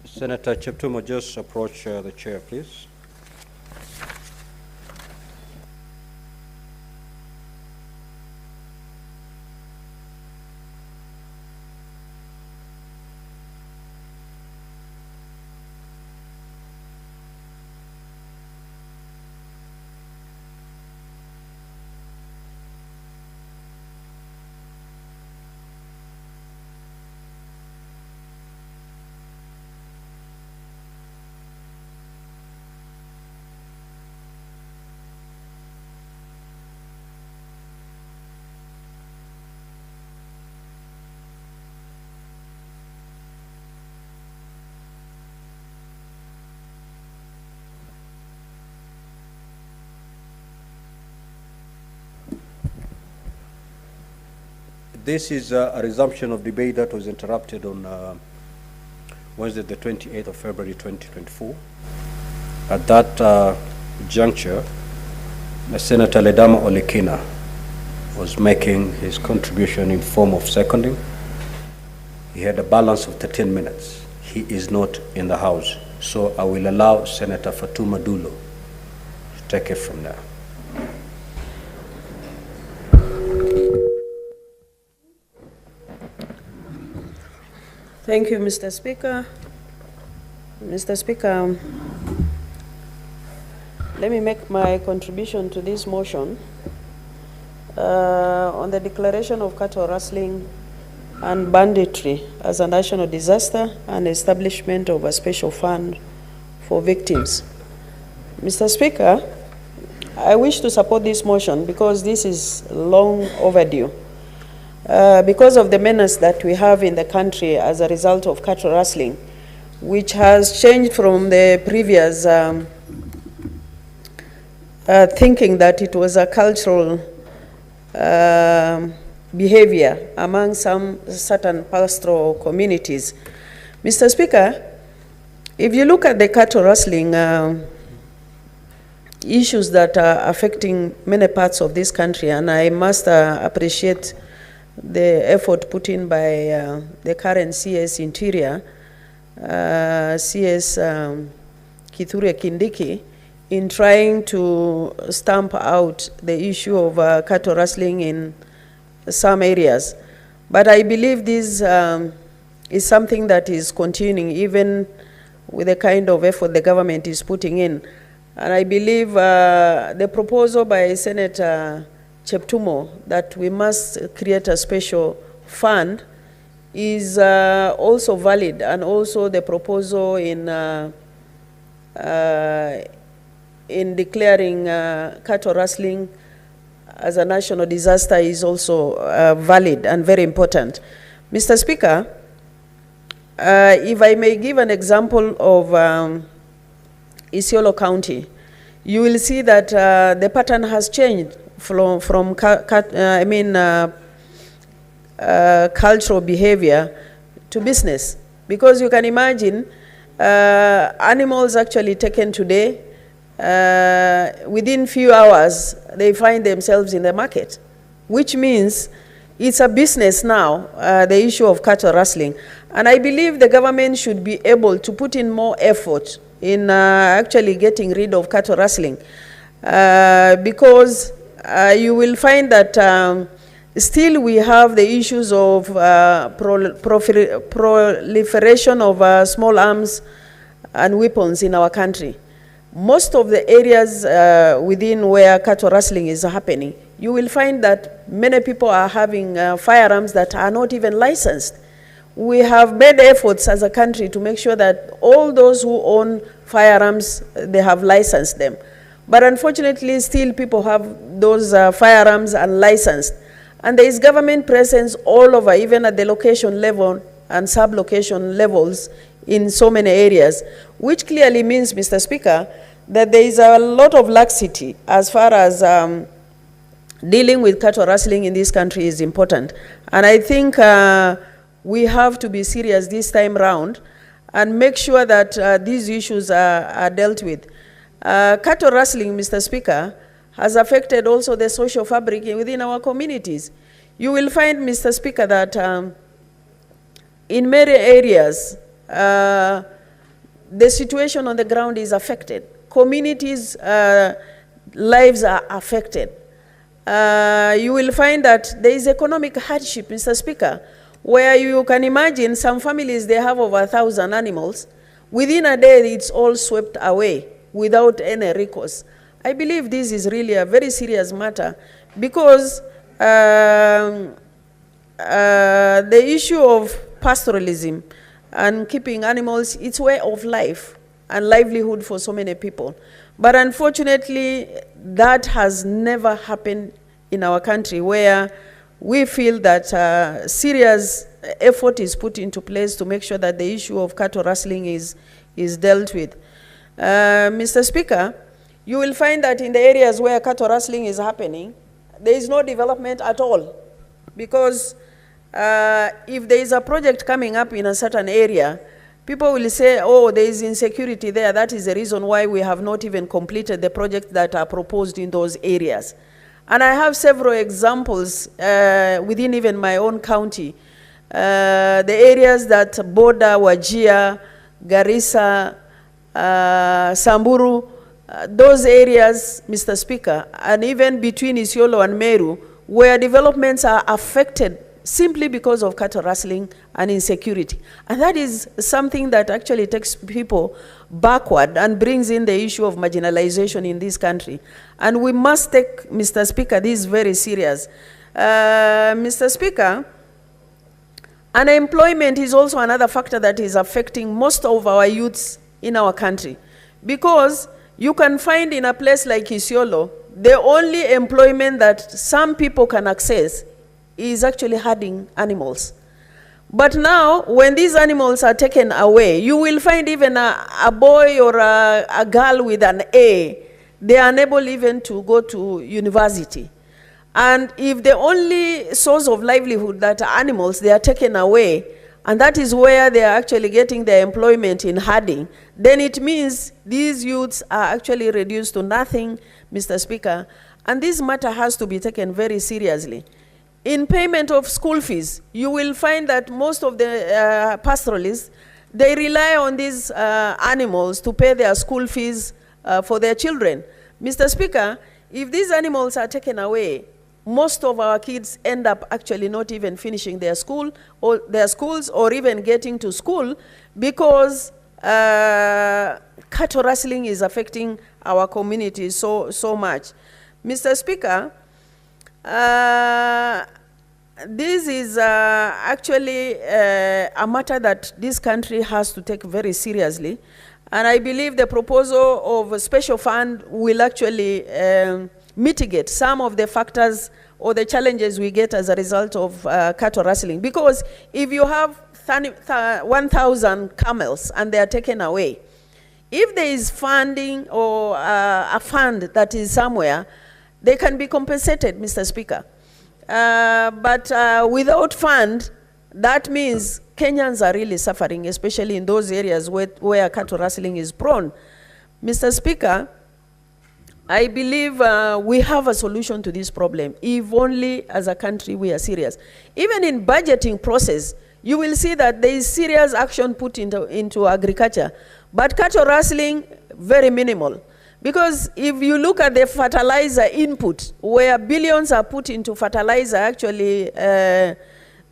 [SPEAKER 2] Senator Cheptumo, just approach the chair, please. This is a resumption of debate that was interrupted on Wednesday, the 28th of February, 2024. At that juncture, Senator Ledama Olekina was making his contribution in form of seconding. He had a balance of 13 minutes. He is not in the House, so I will allow Senator Fatuma Dulo to take it from there.
[SPEAKER 19] Thank you, Mr. Speaker. Mr. Speaker, let me make my contribution to this motion on the declaration of cattle rustling and banditry as a national disaster and establishment of a special fund for victims. Mr. Speaker, I wish to support this motion because this is long overdue. Because of the menace that we have in the country as a result of cattle rustling, which has changed from the previous thinking that it was a cultural behavior among some certain pastoral communities. Mr. Speaker, if you look at the cattle rustling issues that are affecting many parts of this country, and I must appreciate the effort put in by the current CS Interior, CS Kithure Kindiki, in trying to stamp out the issue of cattle rustling in some areas. But I believe this is something that is continuing even with the kind of effort the government is putting in. And I believe the proposal by Senator Cheptumo that we must create a special fund is also valid, and also the proposal in declaring cattle rustling as a national disaster is also valid and very important. Mr. Speaker, if I may give an example of Isiolo County, you will see that the pattern has changed from cultural behavior to business. Because you can imagine animals actually taken today, within few hours, they find themselves in the market, which means it's a business now, the issue of cattle rustling. And I believe the government should be able to put in more effort in actually getting rid of cattle rustling, because you will find that still we have the issues of proliferation of small arms and weapons in our country. most of the areas within where cattle rustling is happening, you will find that many people are having firearms that are not even licensed. We have made efforts as a country to make sure that all those who own firearms, they have licensed them. But unfortunately, still people have those firearms unlicensed. And there is government presence all over, even at the location level and sub-location levels in so many areas, which clearly means, Mr. Speaker, that there is a lot of laxity as far as dealing with cattle rustling in this country is important. And I think we have to be serious this time round and make sure that these issues are dealt with. Cattle rustling, Mr. Speaker, has affected also the social fabric within our communities. You will find, Mr. Speaker, that in many areas, the situation on the ground is affected. Communities' lives are affected. You will find that there is economic hardship, Mr. Speaker, where you can imagine some families, they have over 1,000 animals. Within a day, it's all swept away without any recourse. I believe this is really a very serious matter because the issue of pastoralism and keeping animals, it's way of life and livelihood for so many people. But unfortunately, that has never happened in our country, where we feel that serious effort is put into place to make sure that the issue of cattle rustling is dealt with. Mr. Speaker, you will find that in the areas where cattle rustling is happening, there is no development at all. Because if there is a project coming up in a certain area, people will say, oh, there is insecurity there. That is the reason why we have not even completed the projects that are proposed in those areas. And I have several examples within even my own county. The areas that border Wajir, Garissa, Samburu, those areas, Mr. Speaker, and even between Isiolo and Meru, where developments are affected simply because of cattle rustling and insecurity. And that is something that actually takes people backward and brings in the issue of marginalization in this country. And we must take, Mr. Speaker, this very serious. Mr. Speaker, unemployment is also another factor that is affecting most of our youths in our country. Because you can find in a place like Isiolo, the only employment that some people can access is actually herding animals. But now, when these animals are taken away, you will find even a boy or a girl with an A, they are unable even to go to university. And if the only source of livelihood that are animals, they are taken away, and that is where they are actually getting their employment in herding, then it means these youths are actually reduced to nothing, Mr. Speaker. And this matter has to be taken very seriously. In payment of school fees, you will find that most of the pastoralists, they rely on these animals to pay their school fees for their children. Mr. Speaker, if these animals are taken away, most of our kids end up actually not even finishing their school or their schools or even getting to school because cattle rustling is affecting our community so much. Mr. Speaker, this is actually a matter that this country has to take very seriously. And I believe the proposal of a special fund will actually mitigate some of the factors or the challenges we get as a result of cattle rustling. Because if you have 1,000 camels and they are taken away, if there is funding or a fund that is somewhere, they can be compensated, Mr. Speaker. But without fund, that means Kenyans are really suffering, especially in those areas where cattle rustling is prone. Mr. Speaker, I believe we have a solution to this problem, if only as a country we are serious. Even in budgeting process, you will see that there is serious action put into agriculture, but cattle rustling, very minimal. Because if you look at the fertilizer input, where billions are put into fertilizer actually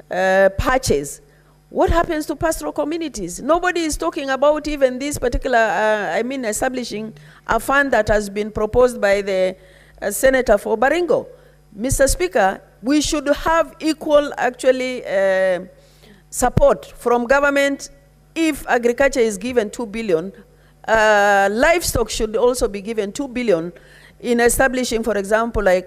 [SPEAKER 19] purchase, What happens to pastoral communities? Nobody is talking about even this particular, establishing a fund that has been proposed by the Senator for Baringo. Mr. Speaker, we should have equal, actually, support from government. If agriculture is given 2 billion, livestock should also be given 2 billion in establishing, for example, like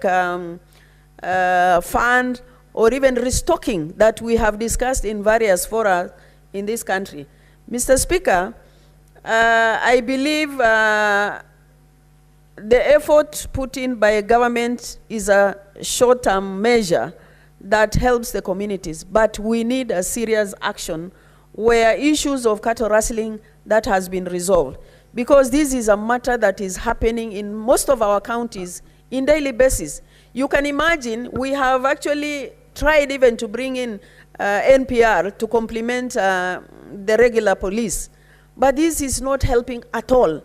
[SPEAKER 19] fund or even restocking that we have discussed in various fora in this country. Mr. Speaker, I believe the effort put in by government is a short-term measure that helps the communities, but we need a serious action where issues of cattle rustling that has been resolved, because this is a matter that is happening in most of our counties in daily basis. You can imagine we have actually tried even to bring in NPR to complement the regular police, but this is not helping at all.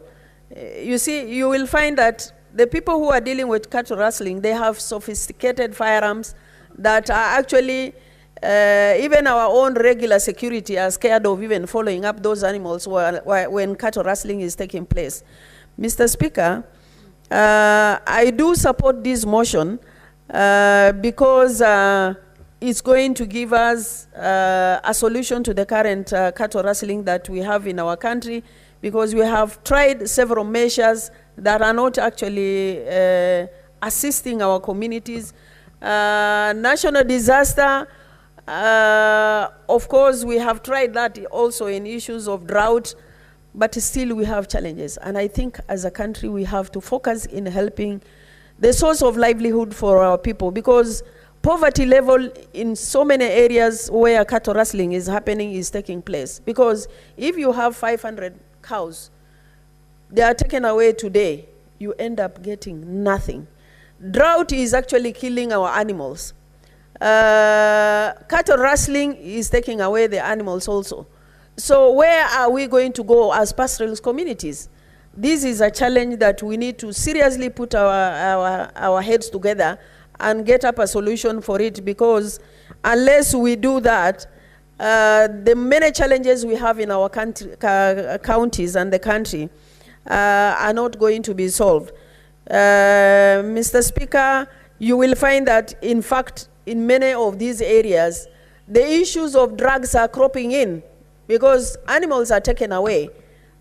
[SPEAKER 19] You see, you will find that the people who are dealing with cattle rustling, they have sophisticated firearms that are actually, even our own regular security are scared of even following up those animals when cattle rustling is taking place. Mr. Speaker, I do support this motion because it's going to give us a solution to the current cattle rustling that we have in our country, because we have tried several measures that are not actually assisting our communities. National disaster, of course, we have tried that also in issues of drought, but still we have challenges. And I think as a country, we have to focus in helping the source of livelihood for our people, because poverty level in so many areas where cattle rustling is happening is taking place. Because if you have 500 cows, they are taken away today, you end up getting nothing. Drought is actually killing our animals. Cattle rustling is taking away the animals also. So where are we going to go as pastoralist communities? This is a challenge that we need to seriously put our heads together and get up a solution for it, because unless we do that, the many challenges we have in our country, counties and the country are not going to be solved. Mr. Speaker, you will find that, in fact, in many of these areas, the issues of drugs are cropping in because animals are taken away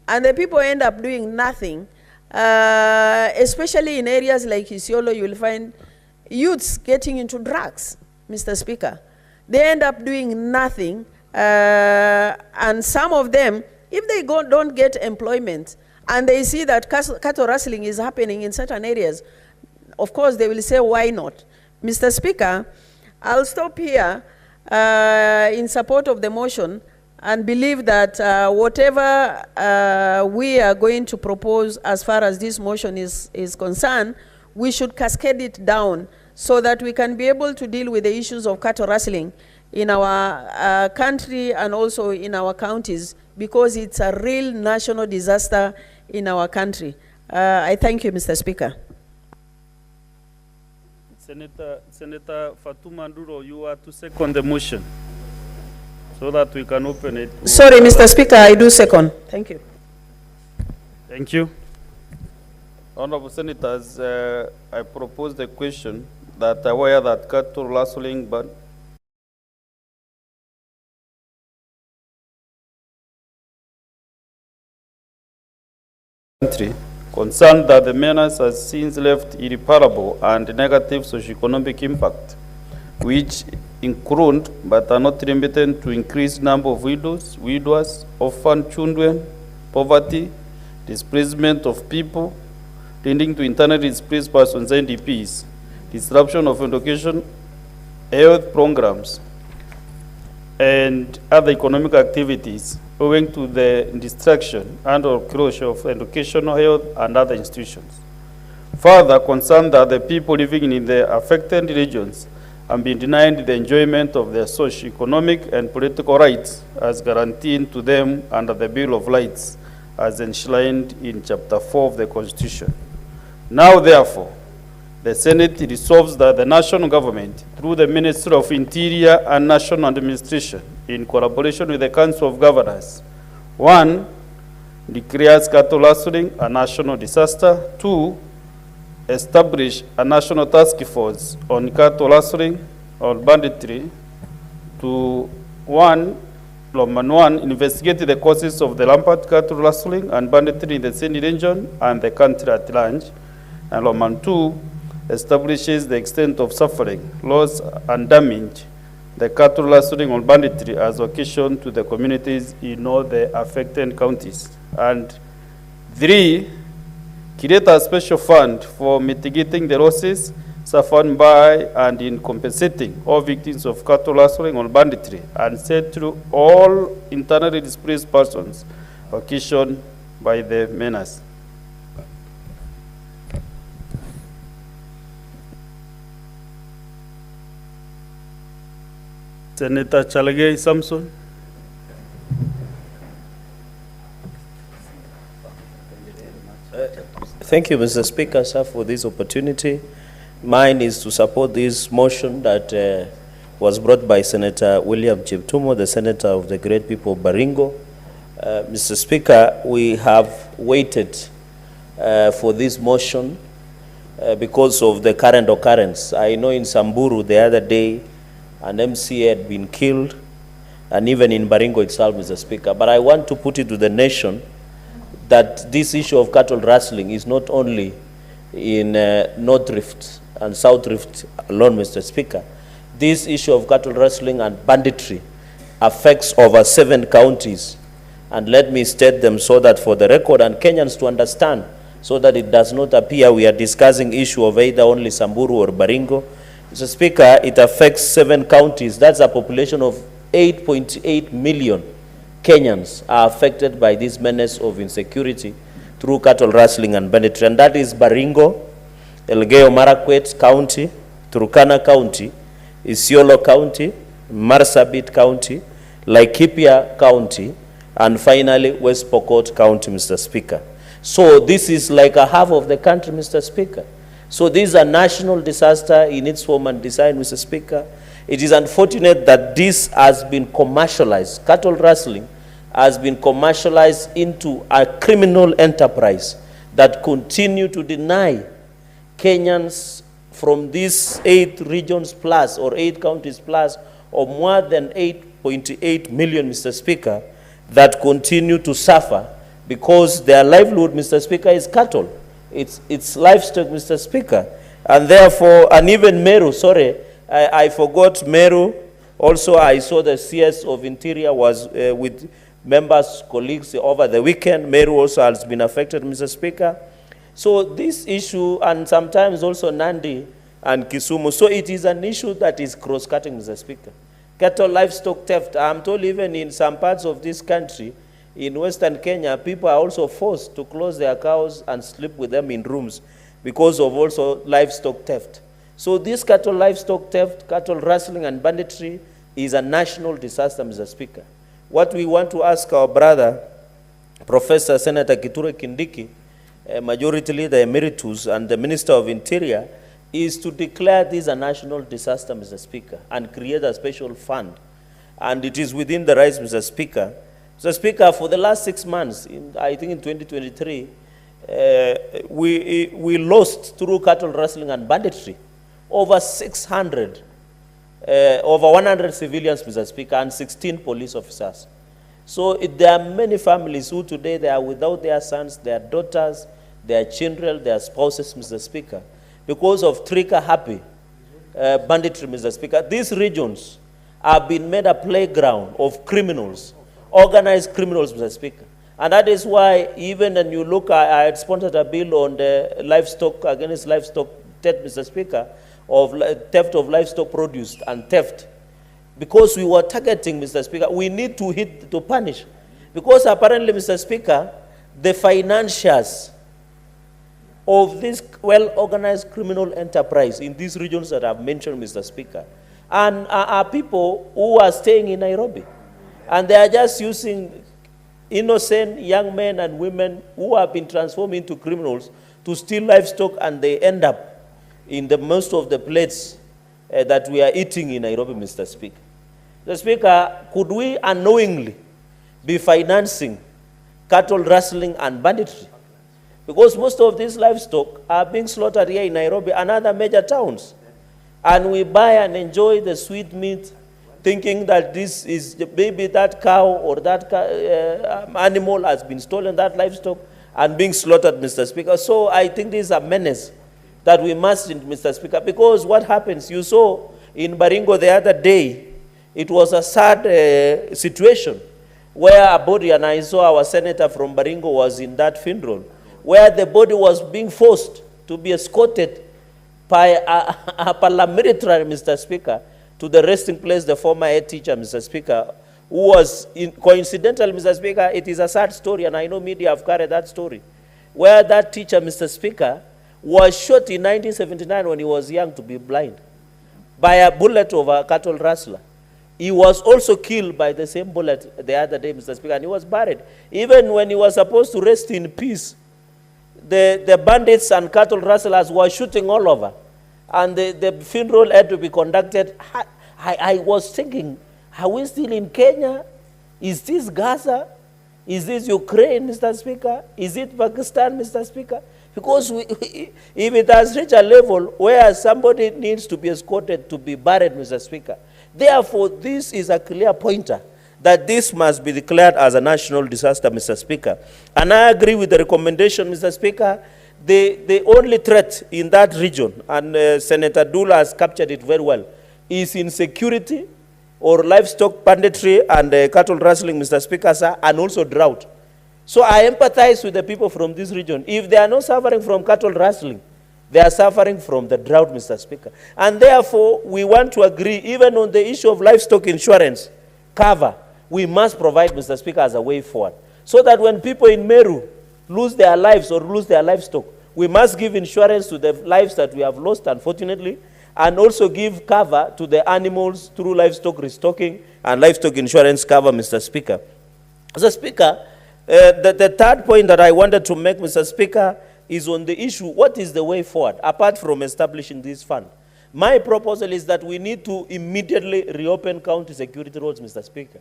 [SPEAKER 19] and the people end up doing nothing. Especially in areas like Isiolo, you will find youths getting into drugs, Mr. Speaker. They end up doing nothing, and some of them, if they don't get employment and they see that cattle rustling is happening in certain areas, of course they will say, why not? Mr. Speaker, I'll stop here in support of the motion and believe that whatever we are going to propose as far as this motion is concerned, we should cascade it down so that we can be able to deal with the issues of cattle rustling in our country and also in our counties, because it's a real national disaster in our country. I thank you, Mr. Speaker.
[SPEAKER 5] Senator Fatuma Nduro, you are to second the motion so that we can open it.
[SPEAKER 19] Sorry, Mr. Speaker, I do second. Thank you.
[SPEAKER 5] Thank you. Honorable Senators, I propose the question that aware that cattle rustling ban country concerned that the menace has since left irreparable and negative socioeconomic impact, which include but are not limited to increased number of widowers, orphan children, poverty, displacement of people, leading to internally displaced persons, NDPs, disruption of education, health programs, and other economic activities owing to the destruction and or closure of educational, health, and other institutions. Further, concerned that the people living in the affected regions have been denied the enjoyment of their socio-economic and political rights as guaranteed to them under the Bill of Rights as enshrined in Chapter 4 of the Constitution. Now, therefore, The Senate resolves that the national government, through the Ministry of Interior and National Administration, in collaboration with the Council of Governors, 1, declares cattle rustling a national disaster. 2, establish a national task force on cattle rustling or banditry. To 1, Roman 1, investigate the causes of the rampant cattle rustling and banditry in the Sindh region and the country at large. And Roman 2, establishes the extent of suffering, loss, and damage the cattle rustling or banditry has occasioned to the communities in all the affected counties. And 3, create a special fund for mitigating the losses suffered by and in compensating all victims of cattle rustling or banditry, and settle all internally displaced persons occasioned by the menace. Senator Chalagay Samson.
[SPEAKER 10] Thank you, Mr. Speaker, sir, for this opportunity. Mine is to support this motion that was brought by Senator William Cheptumo, the Senator of the great people of Baringo. Mr. Speaker, we have waited for this motion because of the current occurrence. I know in Samburu the other day, an MCA had been killed, and even in Baringo itself, Mr. Speaker. But I want to put it to the nation that this issue of cattle rustling is not only in North Rift and South Rift alone, Mr. Speaker. This issue of cattle rustling and banditry affects over 7 counties. And let me state them so that for the record and Kenyans to understand, so that it does not appear we are discussing issue of either only Samburu or Baringo. Mr. Speaker, it affects 7 counties. That's a population of 8.8 million Kenyans are affected by this menace of insecurity through cattle rustling and banditry. And that is Baringo, Elgeyo Marakwet County, Turkana County, Isiolo County, Marsabit County, Laikipia County, and finally West Pokot County, Mr. Speaker. So this is like a half of the country, Mr. Speaker. So this is a national disaster in its form and design, Mr. Speaker. It is unfortunate that this has been commercialized. Cattle rustling has been commercialized into a criminal enterprise that continue to deny Kenyans from these 8 regions plus or 8 counties plus or more than 8.8 million, Mr. Speaker, that continue to suffer because their livelihood, Mr. Speaker, is cattle. It's livestock, Mr. Speaker. And therefore, and even Meru, sorry, I forgot Meru. Also, I saw the CS of Interior was with members, colleagues over the weekend. Meru also has been affected, Mr. Speaker. So this issue, and sometimes also Nandi and Kisumu, so it is an issue that is cross-cutting, Mr. Speaker. Cattle livestock theft, I'm told even in some parts of this country, in Western Kenya, people are also forced to close their cows and sleep with them in rooms because of also livestock theft. So this cattle livestock theft, cattle rustling and banditry is a national disaster, Mr. Speaker. What we want to ask our brother, Professor Senator Kithure Kindiki, Majority Leader Emeritus and the Minister of Interior, is to declare this a national disaster, Mr. Speaker, and create a special fund. And it is within the rights, Mr. Speaker. Mr. Speaker, for the last 6 months, I think in 2023, we lost through cattle rustling and banditry over 600, over 100 civilians, Mr. Speaker, and 16 police officers. So there are many families who today they are without their sons, their daughters, their children, their spouses, Mr. Speaker, because of trigger-happy banditry, Mr. Speaker. These regions have been made a playground of criminals, organized criminals, Mr. Speaker. And that is why even when you look, I had sponsored a bill on the livestock, against livestock theft, Mr. Speaker, of theft of livestock produce and theft. Because we were targeting, Mr. Speaker, we need to hit, to punish. Because apparently, Mr. Speaker, the financiers of this well-organized criminal enterprise in these regions that I've mentioned, Mr. Speaker, and are people who are staying in Nairobi. And they are just using innocent young men and women who have been transformed into criminals to steal livestock, and they end up in the most of the plates that we are eating in Nairobi, Mr. Speaker. Mr. Speaker, could we unknowingly be financing cattle rustling and banditry? Because most of these livestock are being slaughtered here in Nairobi and other major towns. And we buy and enjoy the sweet meat, thinking that this is maybe that cow or that animal has been stolen, that livestock, and being slaughtered, Mr. Speaker. So I think this is a menace that we must, Mr. Speaker, because what happens, you saw in Baringo the other day, it was a sad situation where a body, and I saw our senator from Baringo was in that funeral, where the body was being forced to be escorted by a paramilitary, Mr. Speaker, to the resting place, the former head teacher, Mr. Speaker, who was coincidental, Mr. Speaker. It is a sad story, and I know media have carried that story, where that teacher, Mr. Speaker, was shot in 1979 when he was young to be blind by a bullet of a cattle rustler. He was also killed by the same bullet the other day, Mr. Speaker, and he was buried. Even when he was supposed to rest in peace, the bandits and cattle rustlers were shooting all over, and the funeral had to be conducted. I was thinking, are we still in Kenya? Is this Gaza? Is this Ukraine, Mr. Speaker? Is it Pakistan, Mr. Speaker? Because if it has reached a level where somebody needs to be escorted to be buried, Mr. Speaker, therefore this is a clear pointer that this must be declared as a national disaster, Mr. Speaker. And I agree with the recommendation, Mr. Speaker. The only threat in that region, and Senator Dula has captured it very well, is insecurity or livestock banditry and cattle rustling, Mr. Speaker, sir, and also drought. So I empathize with the people from this region. If they are not suffering from cattle rustling, they are suffering from the drought, Mr. Speaker. And therefore, we want to agree, even on the issue of livestock insurance cover, we must provide, Mr. Speaker, as a way forward. So that when people in Meru lose their lives or lose their livestock, we must give insurance to the lives that we have lost, unfortunately, and also give cover to the animals through livestock restocking and livestock insurance cover, Mr. Speaker. Mr. Speaker, the third point that I wanted to make, Mr. Speaker, is on the issue, what is the way forward, apart from establishing this fund? My proposal is that we need to immediately reopen county security roads, Mr. Speaker.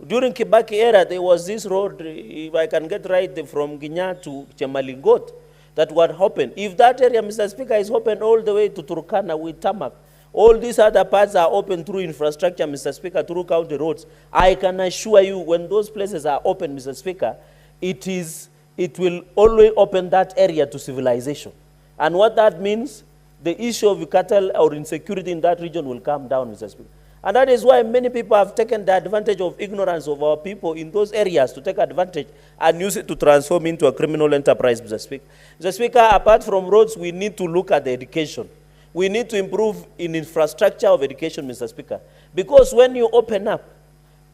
[SPEAKER 10] During Kibaki era, there was this road, if I can get right, from Ginya to Chemalingot, that would happen. If that area, Mr. Speaker, is open all the way to Turkana with tarmac, all these other parts are open through infrastructure, Mr. Speaker, through county roads. I can assure you, when those places are open, Mr. Speaker, it will always open that area to civilization. And what that means, the issue of cattle or insecurity in that region will come down, Mr. Speaker. And that is why many people have taken the advantage of ignorance of our people in those areas to take advantage and use it to transform into a criminal enterprise, Mr. Speaker. Mr. Speaker, apart from roads, we need to look at the education. We need to improve in infrastructure of education, Mr. Speaker. Because when you open up,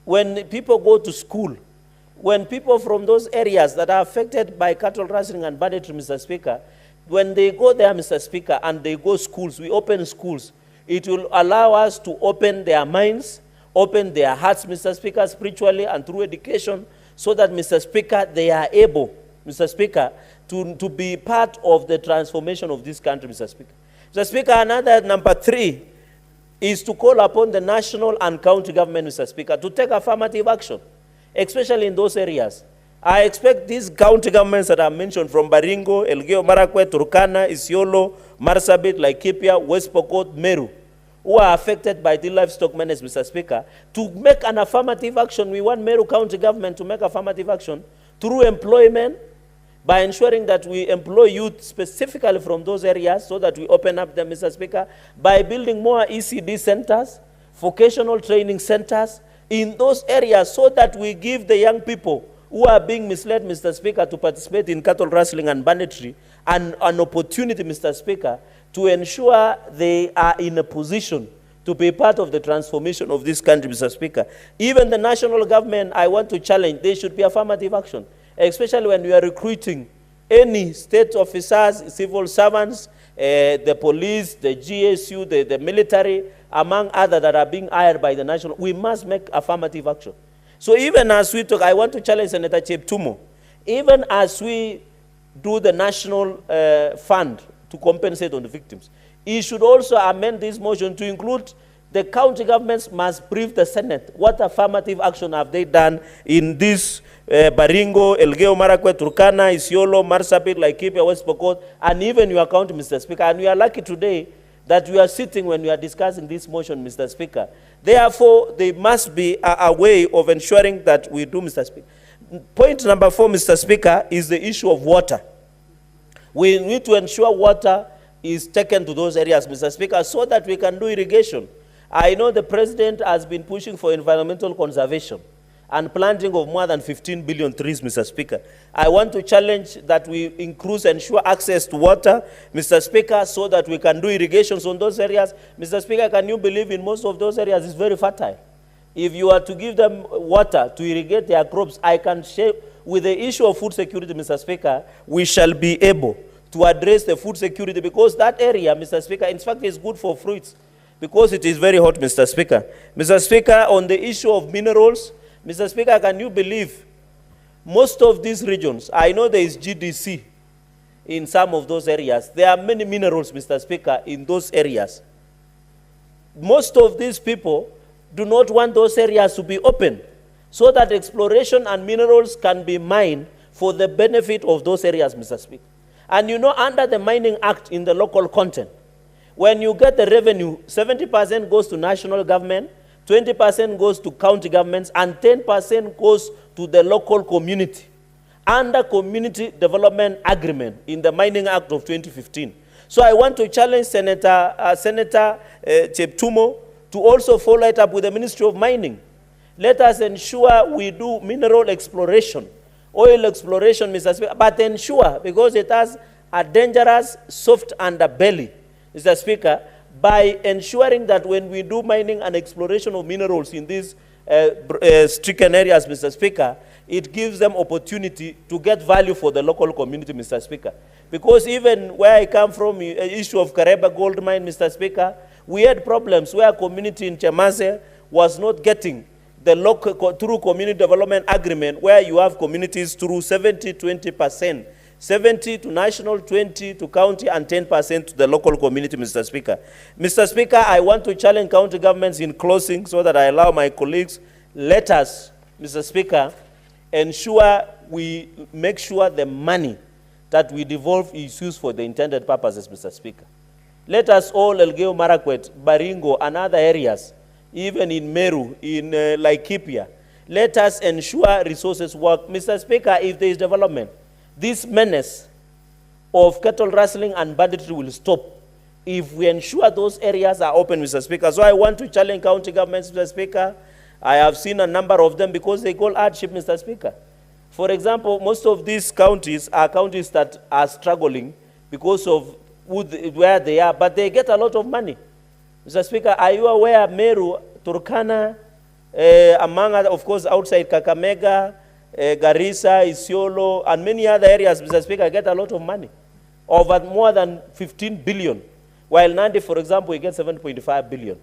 [SPEAKER 10] when people go to school, when people from those areas that are affected by cattle rustling and banditry, Mr. Speaker, when they go there, Mr. Speaker, and they go schools, we open schools, it will allow us to open their minds, open their hearts, Mr. Speaker, spiritually and through education, so that, Mr. Speaker, they are able, Mr. Speaker, to be part of the transformation of this country, Mr. Speaker. Mr. Speaker, another number 3 is to call upon the national and county government, Mr. Speaker, to take affirmative action, especially in those areas. I expect these county governments that I mentioned from Baringo, Elgeyo Marakwet, Turkana, Isiolo, Marsabit, Laikipia, West Pokot, Meru, who are affected by the livestock menace, Mr. Speaker, to make an affirmative action. We want Meru County government to make affirmative action through employment, by ensuring that we employ youth specifically from those areas so that we open up them, Mr. Speaker, by building more ECD centers, vocational training centers in those areas so that we give the young people who are being misled, Mr. Speaker, to participate in cattle rustling and banditry and an opportunity, Mr. Speaker, to ensure they are in a position to be part of the transformation of this country, Mr. Speaker. Even the national government, I want to challenge, there should be affirmative action, especially when we are recruiting any state officers, civil servants, the police, the GSU, the military, among others that are being hired by the national. We must make affirmative action. So even as we talk, I want to challenge Senator Cheptumo, even as we do the national fund to compensate on the victims, he should also amend this motion to include the county governments must brief the Senate what affirmative action have they done in this Baringo, Elgeyo Marakwet, Turkana, Isiolo, Marsabit, Laikipia, West Pokot, and even your county, Mr. Speaker. And we are lucky today that we are sitting when we are discussing this motion, Mr. Speaker. Therefore, there must be a way of ensuring that we do, Mr. Speaker. Point number 4, Mr. Speaker, is the issue of water. We need to ensure water is taken to those areas, Mr. Speaker, so that we can do irrigation. I know the President has been pushing for environmental conservation and planting of more than 15 billion trees, Mr. Speaker. I want to challenge that we ensure access to water, Mr. Speaker, so that we can do irrigations on those areas. Mr. Speaker, can you believe in most of those areas it's very fertile? If you are to give them water to irrigate their crops, I can share with the issue of food security, Mr. Speaker, we shall be able to address the food security because that area, Mr. Speaker, in fact, is good for fruits because it is very hot, Mr. Speaker. Mr. Speaker, on the issue of minerals, Mr. Speaker, can you believe most of these regions, I know there is GDC in some of those areas. There are many minerals, Mr. Speaker, in those areas. Most of these people do not want those areas to be open so that exploration and minerals can be mined for the benefit of those areas, Mr. Speaker. And you know, under the Mining Act in the local content, when you get the revenue, 70% goes to national government, 20% goes to county governments, and 10% goes to the local community under Community Development Agreement in the Mining Act of 2015. So I want to challenge Senator Cheptumo to also follow it up with the Ministry of Mining. Let us ensure we do mineral exploration, oil exploration, Mr. Speaker, but ensure, because it has a dangerous soft underbelly, Mr. Speaker, by ensuring that when we do mining and exploration of minerals in these stricken areas, Mr. Speaker, it gives them opportunity to get value for the local community, Mr. Speaker. Because even where I come from, issue of Kareba gold mine, Mr. Speaker, we had problems where community in Chemase was not getting the local through community development agreement, where you have communities through 70-20%, 70 to national, 20 to county, and 10% to the local community, Mr. Speaker. Mr. Speaker, I want to challenge county governments in closing so that I allow my colleagues. Let us, Mr. Speaker, ensure we make sure the money that we devolve is used for the intended purposes, Mr. Speaker. Let us all, Elgeyo Marakwet, Baringo, and other areas, even in Meru, in Laikipia, let us ensure resources work. Mr. Speaker, if there is development, this menace of cattle rustling and banditry will stop if we ensure those areas are open, Mr. Speaker. So I want to challenge county governments, Mr. Speaker. I have seen a number of them because they call hardship, Mr. Speaker. For example, most of these counties are counties that are struggling because of where they are, but they get a lot of money. Mr. Speaker, are you aware Meru, Turkana, among other, of course, outside Kakamega, Garissa, Isiolo, and many other areas, Mr. Speaker, get a lot of money, over more than 15 billion, while Nandi, for example, we get 7.5 billion.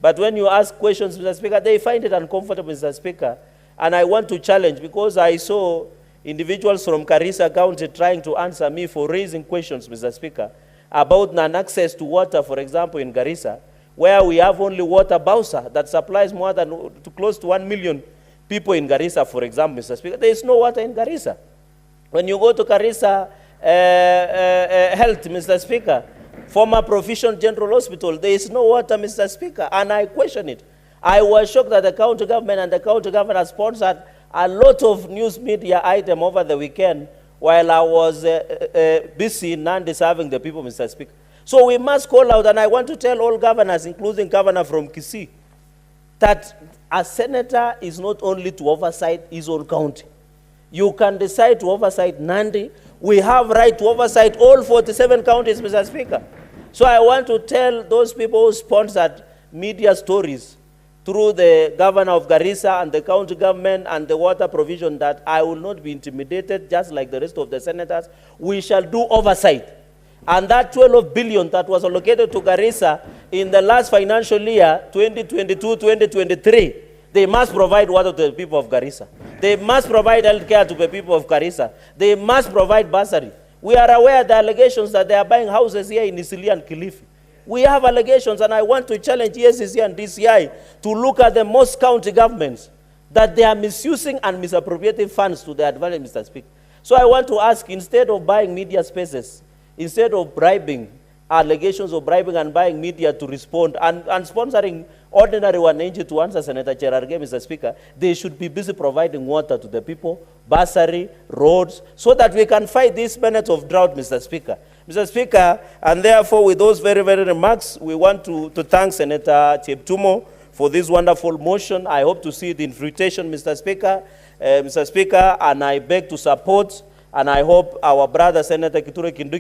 [SPEAKER 10] But when you ask questions, Mr. Speaker, they find it uncomfortable, Mr. Speaker, and I want to challenge, because I saw individuals from Garissa County trying to answer me for raising questions, Mr. Speaker, about non-access to water, for example, in Garissa, where we have only water Bausa that supplies more than close to 1 million people in Garissa, for example, Mr. Speaker. There is no water in Garissa. When you go to Garissa Health, Mr. Speaker, former Provincial General Hospital, there is no water, Mr. Speaker, and I question it. I was shocked that the county government and the county government has sponsored a lot of news media item over the weekend while I was busy in Nandi serving the people, Mr. Speaker. So we must call out, and I want to tell all governors, including governor from Kisii, that a senator is not only to oversight his own county. You can decide to oversight Nandi. We have right to oversight all 47 counties, Mr. Speaker. So I want to tell those people who sponsored media stories through the governor of Garissa and the county government and the water provision that I will not be intimidated, just like the rest of the senators. We shall do oversight. And that 12 billion that was allocated to Garissa in the last financial year, 2022-2023, they must provide water to the people of Garissa. They must provide health care to the people of Garissa. They must provide bursary. We are aware of the allegations that they are buying houses here in Isili and Kilifi. We have allegations, and I want to challenge ESCC and DCI to look at the most county governments that they are misusing and misappropriating funds to their advantage, Mr. Speaker. So I want to ask, instead of buying media spaces, instead of bribing, allegations of bribing and buying media to respond and sponsoring ordinary wananchi to answer Senator Cherargei, Mr. Speaker, they should be busy providing water to the people, bursary, roads, so that we can fight this minute of drought, Mr. Speaker. Mr. Speaker, and therefore with those very, very remarks, we want to thank Senator Cheptumo for this wonderful motion. I hope to see it in fruition, Mr. Speaker. Mr. Speaker, and I beg to support, and I hope our brother Senator Kithure Kindiki